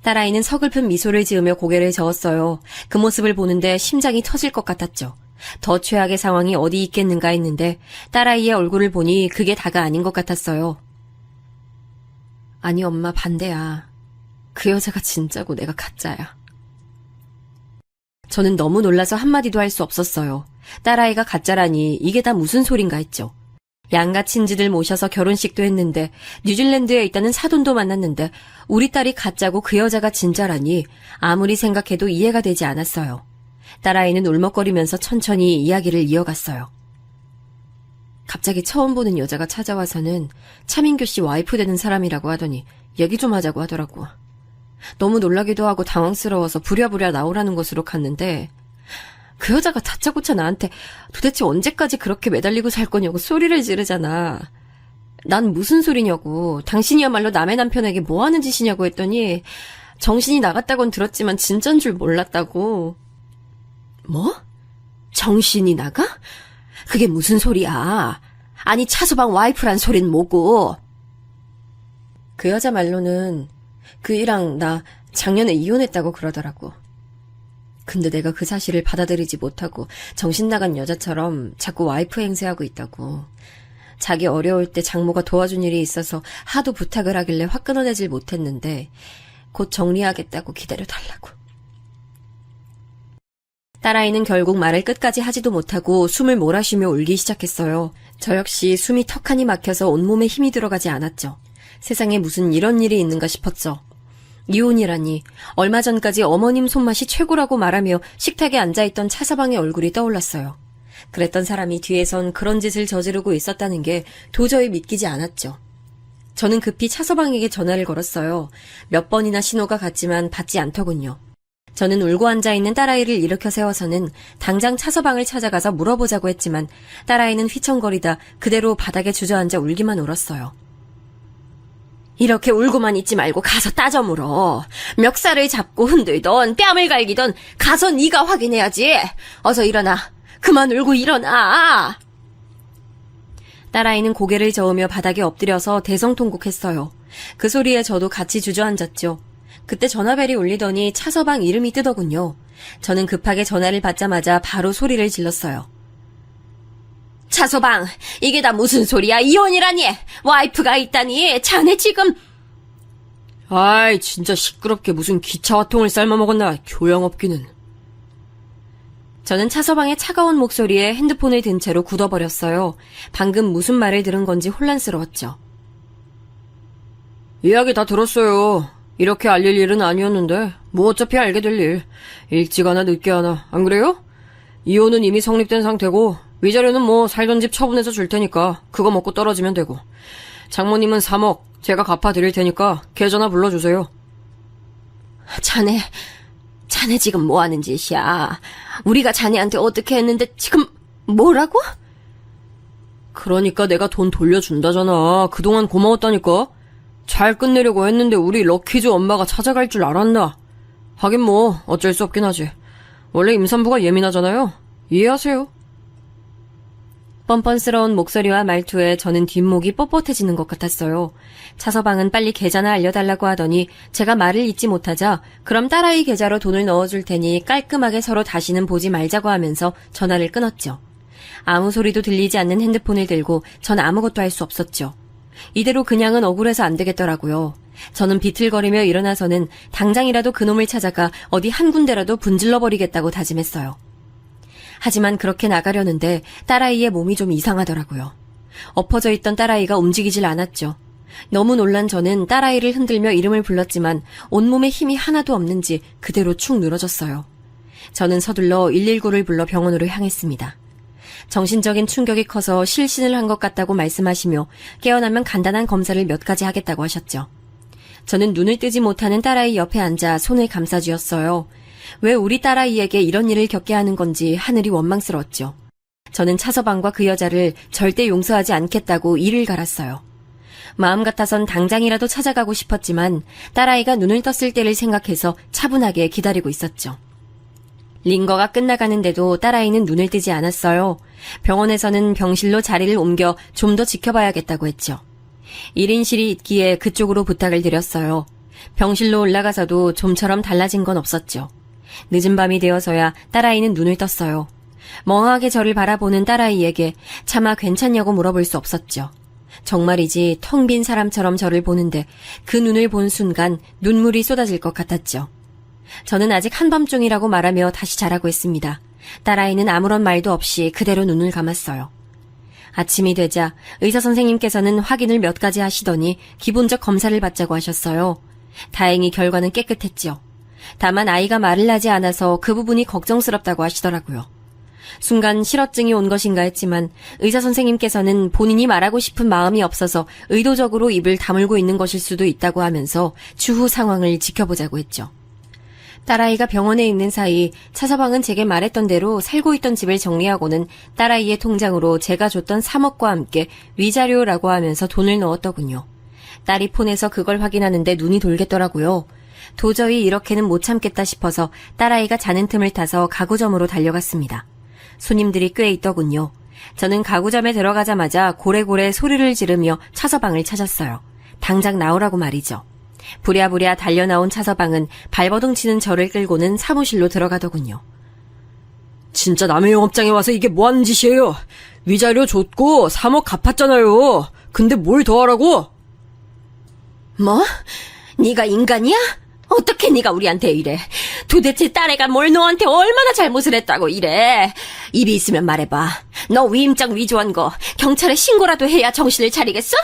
딸아이는 서글픈 미소를 지으며 고개를 저었어요. 그 모습을 보는데 심장이 터질 것 같았죠. 더 최악의 상황이 어디 있겠는가 했는데 딸아이의 얼굴을 보니 그게 다가 아닌 것 같았어요. 아니 엄마 반대야. 그 여자가 진짜고 내가 가짜야. 저는 너무 놀라서 한마디도 할 수 없었어요. 딸아이가 가짜라니 이게 다 무슨 소린가 했죠. 양가 친지들 모셔서 결혼식도 했는데 뉴질랜드에 있다는 사돈도 만났는데 우리 딸이 가짜고 그 여자가 진짜라니 아무리 생각해도 이해가 되지 않았어요. 딸아이는 울먹거리면서 천천히 이야기를 이어갔어요. 갑자기 처음 보는 여자가 찾아와서는 차민규 씨 와이프 되는 사람이라고 하더니 얘기 좀 하자고 하더라고. 너무 놀라기도 하고 당황스러워서 부랴부랴 나오라는 곳으로 갔는데 그 여자가 다짜고짜 나한테 도대체 언제까지 그렇게 매달리고 살 거냐고 소리를 지르잖아. 난 무슨 소리냐고, 당신이야말로 남의 남편에게 뭐 하는 짓이냐고 했더니 정신이 나갔다곤 들었지만 진짠 줄 몰랐다고. 뭐? 정신이 나가? 그게 무슨 소리야? 아니 차서방 와이프란 소린 뭐고? 그 여자 말로는 그이랑 나 작년에 이혼했다고 그러더라고. 근데 내가 그 사실을 받아들이지 못하고 정신 나간 여자처럼 자꾸 와이프 행세하고 있다고. 자기 어려울 때 장모가 도와준 일이 있어서 하도 부탁을 하길래 확 끊어내질 못했는데 곧 정리하겠다고 기다려달라고. 딸아이는 결국 말을 끝까지 하지도 못하고 숨을 몰아쉬며 울기 시작했어요. 저 역시 숨이 턱하니 막혀서 온몸에 힘이 들어가지 않았죠. 세상에 무슨 이런 일이 있는가 싶었죠. 이혼이라니. 얼마 전까지 어머님 손맛이 최고라고 말하며 식탁에 앉아있던 차서방의 얼굴이 떠올랐어요. 그랬던 사람이 뒤에선 그런 짓을 저지르고 있었다는 게 도저히 믿기지 않았죠. 저는 급히 차서방에게 전화를 걸었어요. 몇 번이나 신호가 갔지만 받지 않더군요. 저는 울고 앉아있는 딸아이를 일으켜 세워서는 당장 차서방을 찾아가서 물어보자고 했지만 딸아이는 휘청거리다 그대로 바닥에 주저앉아 울기만 울었어요. 이렇게 울고만 있지 말고 가서 따져 물어. 멱살을 잡고 흔들던 뺨을 갈기던 가서 네가 확인해야지. 어서 일어나. 그만 울고 일어나. 딸아이는 고개를 저으며 바닥에 엎드려서 대성통곡했어요. 그 소리에 저도 같이 주저앉았죠. 그때 전화벨이 울리더니 차서방 이름이 뜨더군요. 저는 급하게 전화를 받자마자 바로 소리를 질렀어요. 차서방, 이게 다 무슨 소리야? 이혼이라니! 와이프가 있다니! 자네 지금... 아이, 진짜 시끄럽게 무슨 기차화통을 삶아먹었나, 교양 없기는. 저는 차서방의 차가운 목소리에 핸드폰을 든 채로 굳어버렸어요. 방금 무슨 말을 들은 건지 혼란스러웠죠. 이야기 다 들었어요. 이렇게 알릴 일은 아니었는데 뭐 어차피 알게 될 일. 일찍 하나 늦게 하나, 안 그래요? 이혼은 이미 성립된 상태고 위자료는 뭐 살던 집 처분해서 줄 테니까 그거 먹고 떨어지면 되고, 장모님은 3억 제가 갚아드릴 테니까 계좌나 불러주세요. 자네 지금 뭐 하는 짓이야? 우리가 자네한테 어떻게 했는데 지금 뭐라고? 그러니까 내가 돈 돌려준다잖아. 그동안 고마웠다니까. 잘 끝내려고 했는데 우리 럭키즈 엄마가 찾아갈 줄 알았나. 하긴 뭐 어쩔 수 없긴 하지. 원래 임산부가 예민하잖아요. 이해하세요. 뻔뻔스러운 목소리와 말투에 저는 뒷목이 뻣뻣해지는 것 같았어요. 차서방은 빨리 계좌나 알려달라고 하더니 제가 말을 잇지 못하자 그럼 딸아이 계좌로 돈을 넣어줄 테니 깔끔하게 서로 다시는 보지 말자고 하면서 전화를 끊었죠. 아무 소리도 들리지 않는 핸드폰을 들고 전 아무것도 할 수 없었죠. 이대로 그냥은 억울해서 안 되겠더라고요. 저는 비틀거리며 일어나서는 당장이라도 그놈을 찾아가 어디 한 군데라도 분질러버리겠다고 다짐했어요. 하지만 그렇게 나가려는데 딸아이의 몸이 좀 이상하더라고요. 엎어져 있던 딸아이가 움직이질 않았죠. 너무 놀란 저는 딸아이를 흔들며 이름을 불렀지만 온몸에 힘이 하나도 없는지 그대로 축 늘어졌어요. 저는 서둘러 119를 불러 병원으로 향했습니다. 정신적인 충격이 커서 실신을 한 것 같다고 말씀하시며 깨어나면 간단한 검사를 몇 가지 하겠다고 하셨죠. 저는 눈을 뜨지 못하는 딸아이 옆에 앉아 손을 감싸쥐었어요. 왜 우리 딸아이에게 이런 일을 겪게 하는 건지 하늘이 원망스러웠죠. 저는 차서방과 그 여자를 절대 용서하지 않겠다고 이를 갈았어요. 마음 같아선 당장이라도 찾아가고 싶었지만 딸아이가 눈을 떴을 때를 생각해서 차분하게 기다리고 있었죠. 링거가 끝나가는데도 딸아이는 눈을 뜨지 않았어요. 병원에서는 병실로 자리를 옮겨 좀 더 지켜봐야겠다고 했죠. 1인실이 있기에 그쪽으로 부탁을 드렸어요. 병실로 올라가서도 좀처럼 달라진 건 없었죠. 늦은 밤이 되어서야 딸아이는 눈을 떴어요. 멍하게 저를 바라보는 딸아이에게 차마 괜찮냐고 물어볼 수 없었죠. 정말이지 텅 빈 사람처럼 저를 보는데 그 눈을 본 순간 눈물이 쏟아질 것 같았죠. 저는 아직 한밤중이라고 말하며 다시 자라고 했습니다. 딸아이는 아무런 말도 없이 그대로 눈을 감았어요. 아침이 되자 의사 선생님께서는 확인을 몇 가지 하시더니 기본적 검사를 받자고 하셨어요. 다행히 결과는 깨끗했지요. 다만 아이가 말을 하지 않아서 그 부분이 걱정스럽다고 하시더라고요. 순간 실어증이 온 것인가 했지만 의사 선생님께서는 본인이 말하고 싶은 마음이 없어서 의도적으로 입을 다물고 있는 것일 수도 있다고 하면서 추후 상황을 지켜보자고 했죠. 딸아이가 병원에 있는 사이 차서방은 제게 말했던 대로 살고 있던 집을 정리하고는 딸아이의 통장으로 제가 줬던 3억과 함께 위자료라고 하면서 돈을 넣었더군요. 딸이 폰에서 그걸 확인하는데 눈이 돌겠더라고요. 도저히 이렇게는 못 참겠다 싶어서 딸아이가 자는 틈을 타서 가구점으로 달려갔습니다. 손님들이 꽤 있더군요. 저는 가구점에 들어가자마자 고래고래 소리를 지르며 차서방을 찾았어요. 당장 나오라고 말이죠. 부랴부랴 달려나온 차서방은 발버둥 치는 저를 끌고는 사무실로 들어가더군요. 진짜 남의 영업장에 와서 이게 뭐하는 짓이에요? 위자료 줬고 3억 갚았잖아요. 근데 뭘 더 하라고? 뭐? 네가 인간이야? 어떻게 네가 우리한테 이래? 도대체 딸애가 뭘 너한테 얼마나 잘못을 했다고 이래? 입이 있으면 말해봐. 너 위임장 위조한 거 경찰에 신고라도 해야 정신을 차리겠어?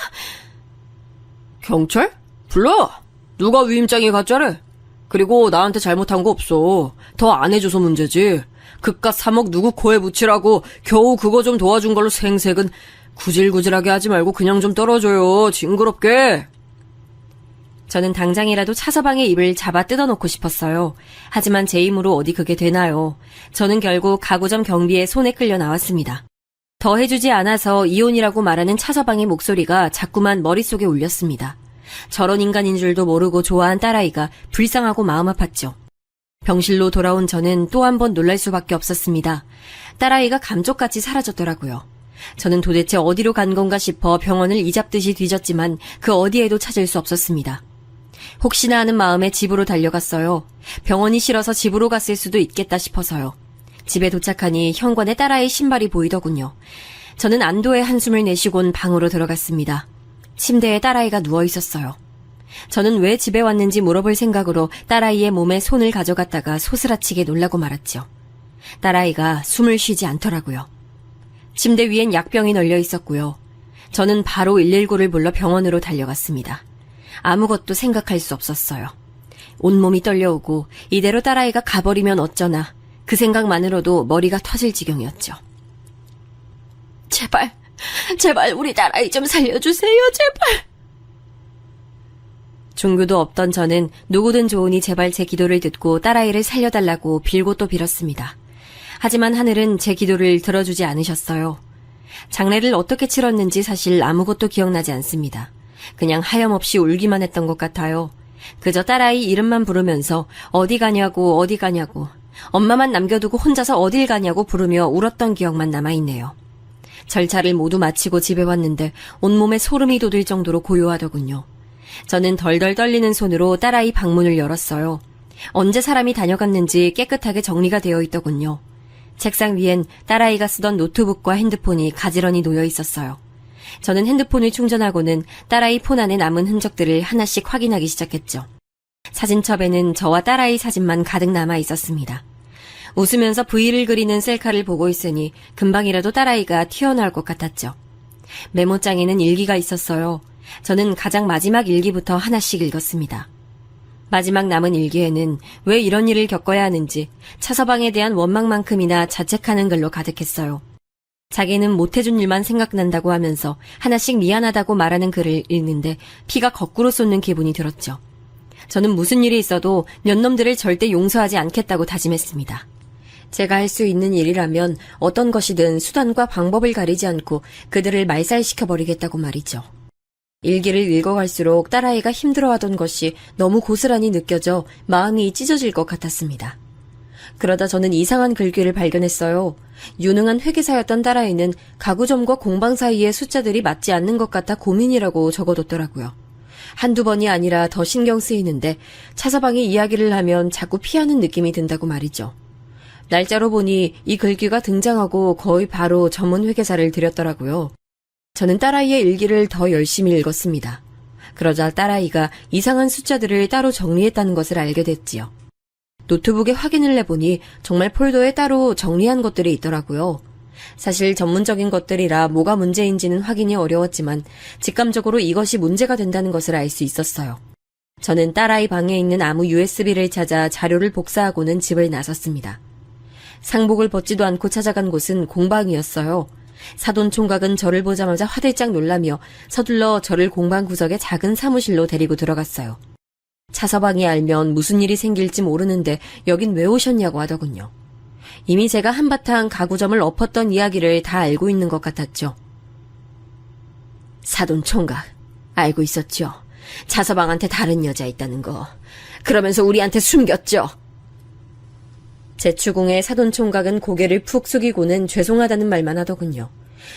경찰? 불러. 누가 위임장이 가짜래? 그리고 나한테 잘못한 거 없어. 더 안 해줘서 문제지. 그깟 3억 누구 코에 묻히라고 겨우 그거 좀 도와준 걸로 생색은 구질구질하게 하지 말고 그냥 좀 떨어져요. 징그럽게. 저는 당장이라도 차서방의 입을 잡아 뜯어놓고 싶었어요. 하지만 제 힘으로 어디 그게 되나요? 저는 결국 가구점 경비에 손에 끌려 나왔습니다. 더 해주지 않아서 이혼이라고 말하는 차서방의 목소리가 자꾸만 머릿속에 울렸습니다. 저런 인간인 줄도 모르고 좋아한 딸아이가 불쌍하고 마음 아팠죠. 병실로 돌아온 저는 또 한 번 놀랄 수밖에 없었습니다. 딸아이가 감쪽같이 사라졌더라고요. 저는 도대체 어디로 간 건가 싶어 병원을 이잡듯이 뒤졌지만 그 어디에도 찾을 수 없었습니다. 혹시나 하는 마음에 집으로 달려갔어요. 병원이 싫어서 집으로 갔을 수도 있겠다 싶어서요. 집에 도착하니 현관에 딸아이 신발이 보이더군요. 저는 안도의 한숨을 내쉬곤 방으로 들어갔습니다. 침대에 딸아이가 누워 있었어요. 저는 왜 집에 왔는지 물어볼 생각으로 딸아이의 몸에 손을 가져갔다가 소스라치게 놀라고 말았죠. 딸아이가 숨을 쉬지 않더라고요. 침대 위엔 약병이 널려 있었고요. 저는 바로 119를 불러 병원으로 달려갔습니다. 아무것도 생각할 수 없었어요. 온몸이 떨려오고 이대로 딸아이가 가버리면 어쩌나 그 생각만으로도 머리가 터질 지경이었죠. 제발 우리 딸아이 좀 살려주세요, 제발. 종교도 없던 저는 누구든 좋으니 제발 제 기도를 듣고 딸아이를 살려달라고 빌고 또 빌었습니다. 하지만 하늘은 제 기도를 들어주지 않으셨어요. 장례를 어떻게 치렀는지 사실 아무것도 기억나지 않습니다. 그냥 하염없이 울기만 했던 것 같아요. 그저 딸아이 이름만 부르면서 어디 가냐고 엄마만 남겨두고 혼자서 어딜 가냐고 부르며 울었던 기억만 남아있네요. 절차를 모두 마치고 집에 왔는데 온몸에 소름이 돋을 정도로 고요하더군요. 저는 덜덜 떨리는 손으로 딸아이 방문을 열었어요. 언제 사람이 다녀갔는지 깨끗하게 정리가 되어 있더군요. 책상 위엔 딸아이가 쓰던 노트북과 핸드폰이 가지런히 놓여 있었어요. 저는 핸드폰을 충전하고는 딸아이 폰 안에 남은 흔적들을 하나씩 확인하기 시작했죠. 사진첩에는 저와 딸아이 사진만 가득 남아 있었습니다. 웃으면서 V를 그리는 셀카를 보고 있으니 금방이라도 딸아이가 튀어나올 것 같았죠. 메모장에는 일기가 있었어요. 저는 가장 마지막 일기부터 하나씩 읽었습니다. 마지막 남은 일기에는 왜 이런 일을 겪어야 하는지 차서방에 대한 원망만큼이나 자책하는 글로 가득했어요. 자기는 못해준 일만 생각난다고 하면서 하나씩 미안하다고 말하는 글을 읽는데 피가 거꾸로 솟는 기분이 들었죠. 저는 무슨 일이 있어도 년놈들을 절대 용서하지 않겠다고 다짐했습니다. 제가 할 수 있는 일이라면 어떤 것이든 수단과 방법을 가리지 않고 그들을 말살시켜버리겠다고 말이죠. 일기를 읽어갈수록 딸아이가 힘들어하던 것이 너무 고스란히 느껴져 마음이 찢어질 것 같았습니다. 그러다 저는 이상한 글귀를 발견했어요. 유능한 회계사였던 딸아이는 가구점과 공방 사이의 숫자들이 맞지 않는 것 같아 고민이라고 적어뒀더라고요. 한두 번이 아니라 더 신경 쓰이는데 차서방이 이야기를 하면 자꾸 피하는 느낌이 든다고 말이죠. 날짜로 보니 이 글귀가 등장하고 거의 바로 전문 회계사를 들였더라고요. 저는 딸아이의 일기를 더 열심히 읽었습니다. 그러자 딸아이가 이상한 숫자들을 따로 정리했다는 것을 알게 됐지요. 노트북에 확인을 해보니 정말 폴더에 따로 정리한 것들이 있더라고요. 사실 전문적인 것들이라 뭐가 문제인지는 확인이 어려웠지만 직감적으로 이것이 문제가 된다는 것을 알 수 있었어요. 저는 딸아이 방에 있는 아무 USB를 찾아 자료를 복사하고는 집을 나섰습니다. 상복을 벗지도 않고 찾아간 곳은 공방이었어요. 사돈 총각은 저를 보자마자 화들짝 놀라며 서둘러 저를 공방 구석의 작은 사무실로 데리고 들어갔어요. 차서방이 알면 무슨 일이 생길지 모르는데 여긴 왜 오셨냐고 하더군요. 이미 제가 한바탕 가구점을 엎었던 이야기를 다 알고 있는 것 같았죠. 사돈 총각, 알고 있었죠. 차서방한테 다른 여자 있다는 거. 그러면서 우리한테 숨겼죠. 제 추궁에 사돈 총각은 고개를 푹 숙이고는 죄송하다는 말만 하더군요.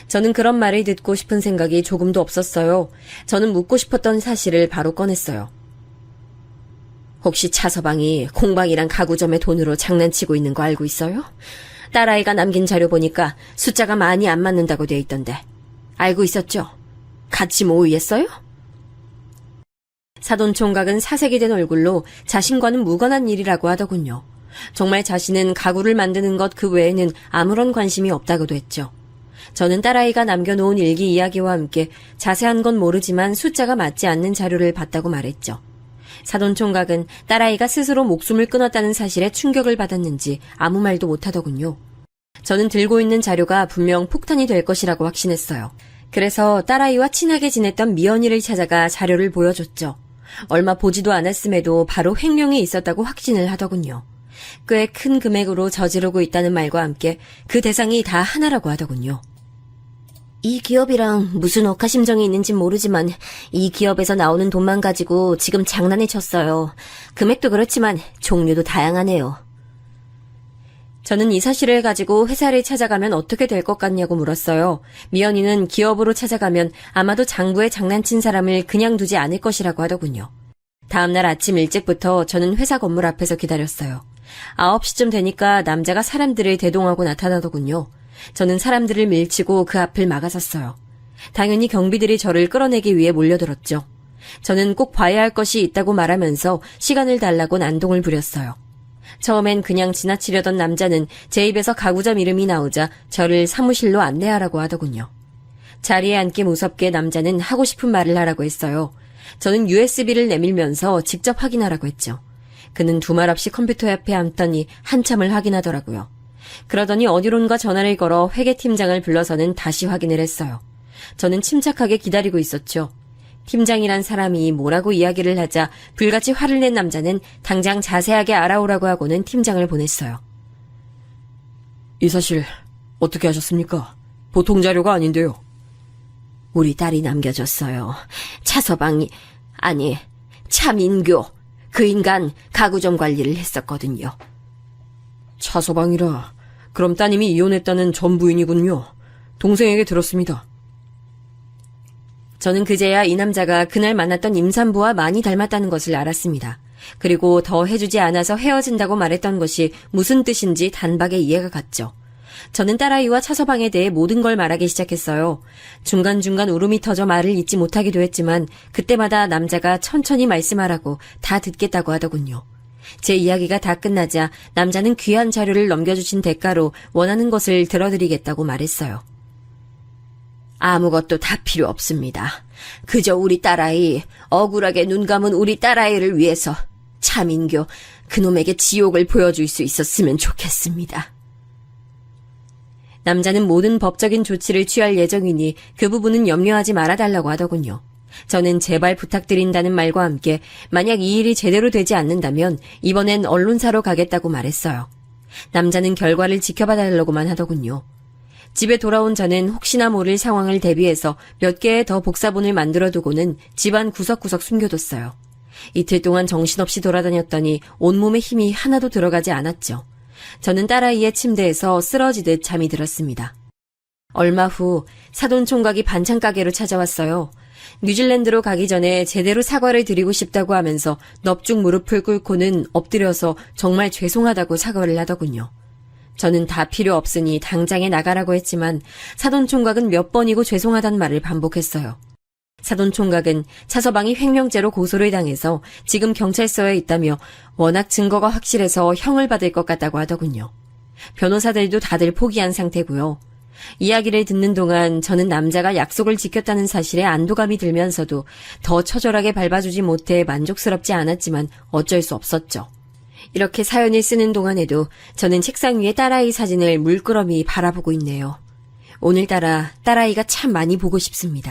저는 그런 말을 듣고 싶은 생각이 조금도 없었어요. 저는 묻고 싶었던 사실을 바로 꺼냈어요. 혹시 차서방이 공방이랑 가구점의 돈으로 장난치고 있는 거 알고 있어요? 딸아이가 남긴 자료 보니까 숫자가 많이 안 맞는다고 돼 있던데. 알고 있었죠? 같이 모의했어요? 사돈 총각은 사색이 된 얼굴로 자신과는 무관한 일이라고 하더군요. 정말 자신은 가구를 만드는 것 그 외에는 아무런 관심이 없다고도 했죠. 저는 딸아이가 남겨놓은 일기 이야기와 함께 자세한 건 모르지만 숫자가 맞지 않는 자료를 봤다고 말했죠. 사돈 총각은 딸아이가 스스로 목숨을 끊었다는 사실에 충격을 받았는지 아무 말도 못하더군요. 저는 들고 있는 자료가 분명 폭탄이 될 것이라고 확신했어요. 그래서 딸아이와 친하게 지냈던 미연이를 찾아가 자료를 보여줬죠. 얼마 보지도 않았음에도 바로 횡령이 있었다고 확신을 하더군요. 꽤 큰 금액으로 저지르고 있다는 말과 함께 그 대상이 다 하나라고 하더군요. 이 기업이랑 무슨 억하심정이 있는진 모르지만 이 기업에서 나오는 돈만 가지고 지금 장난을 쳤어요. 금액도 그렇지만 종류도 다양하네요. 저는 이 사실을 가지고 회사를 찾아가면 어떻게 될 것 같냐고 물었어요. 미연이는 기업으로 찾아가면 아마도 장부에 장난친 사람을 그냥 두지 않을 것이라고 하더군요. 다음날 아침 일찍부터 저는 회사 건물 앞에서 기다렸어요. 9시쯤 되니까 남자가 사람들을 대동하고 나타나더군요. 저는 사람들을 밀치고 그 앞을 막아섰어요. 당연히 경비들이 저를 끌어내기 위해 몰려들었죠. 저는 꼭 봐야 할 것이 있다고 말하면서 시간을 달라고 난동을 부렸어요. 처음엔 그냥 지나치려던 남자는 제 입에서 가구점 이름이 나오자 저를 사무실로 안내하라고 하더군요. 자리에 앉기 무섭게 남자는 하고 싶은 말을 하라고 했어요. 저는 USB를 내밀면서 직접 확인하라고 했죠. 그는 두 말 없이 컴퓨터 옆에 앉더니 한참을 확인하더라고요. 그러더니 어디론가 전화를 걸어 회계팀장을 불러서는 다시 확인을 했어요. 저는 침착하게 기다리고 있었죠. 팀장이란 사람이 뭐라고 이야기를 하자 불같이 화를 낸 남자는 당장 자세하게 알아오라고 하고는 팀장을 보냈어요. 이 사실 어떻게 하셨습니까? 보통 자료가 아닌데요. 우리 딸이 남겨줬어요. 차서방이, 아니, 차민교. 그 인간 가구점 관리를 했었거든요. 차서방이라 그럼 따님이 이혼했다는 전 부인이군요. 동생에게 들었습니다. 저는 그제야 이 남자가 그날 만났던 임산부와 많이 닮았다는 것을 알았습니다. 그리고 더 해주지 않아서 헤어진다고 말했던 것이 무슨 뜻인지 단박에 이해가 갔죠. 저는 딸아이와 차서방에 대해 모든 걸 말하기 시작했어요. 중간중간 울음이 터져 말을 잇지 못하기도 했지만 그때마다 남자가 천천히 말씀하라고 다 듣겠다고 하더군요. 제 이야기가 다 끝나자 남자는 귀한 자료를 넘겨주신 대가로 원하는 것을 들어드리겠다고 말했어요. 아무것도 다 필요 없습니다. 그저 우리 딸아이, 억울하게 눈 감은 우리 딸아이를 위해서 차민교, 그놈에게 지옥을 보여줄 수 있었으면 좋겠습니다. 남자는 모든 법적인 조치를 취할 예정이니 그 부분은 염려하지 말아달라고 하더군요. 저는 제발 부탁드린다는 말과 함께 만약 이 일이 제대로 되지 않는다면 이번엔 언론사로 가겠다고 말했어요. 남자는 결과를 지켜봐달라고만 하더군요. 집에 돌아온 저는 혹시나 모를 상황을 대비해서 몇 개의 더 복사본을 만들어두고는 집안 구석구석 숨겨뒀어요. 이틀 동안 정신없이 돌아다녔더니 온몸에 힘이 하나도 들어가지 않았죠. 저는 딸아이의 침대에서 쓰러지듯 잠이 들었습니다. 얼마 후 사돈 총각이 반찬 가게로 찾아왔어요. 뉴질랜드로 가기 전에 제대로 사과를 드리고 싶다고 하면서 넙죽 무릎을 꿇고는 엎드려서 정말 죄송하다고 사과를 하더군요. 저는 다 필요 없으니 당장에 나가라고 했지만 사돈 총각은 몇 번이고 죄송하단 말을 반복했어요. 사돈 총각은 차서방이 횡령죄로 고소를 당해서 지금 경찰서에 있다며 워낙 증거가 확실해서 형을 받을 것 같다고 하더군요. 변호사들도 다들 포기한 상태고요. 이야기를 듣는 동안 저는 남자가 약속을 지켰다는 사실에 안도감이 들면서도 더 처절하게 밟아주지 못해 만족스럽지 않았지만 어쩔 수 없었죠. 이렇게 사연을 쓰는 동안에도 저는 책상 위에 딸아이 사진을 물끄러미 바라보고 있네요. 오늘따라 딸아이가 참 많이 보고 싶습니다.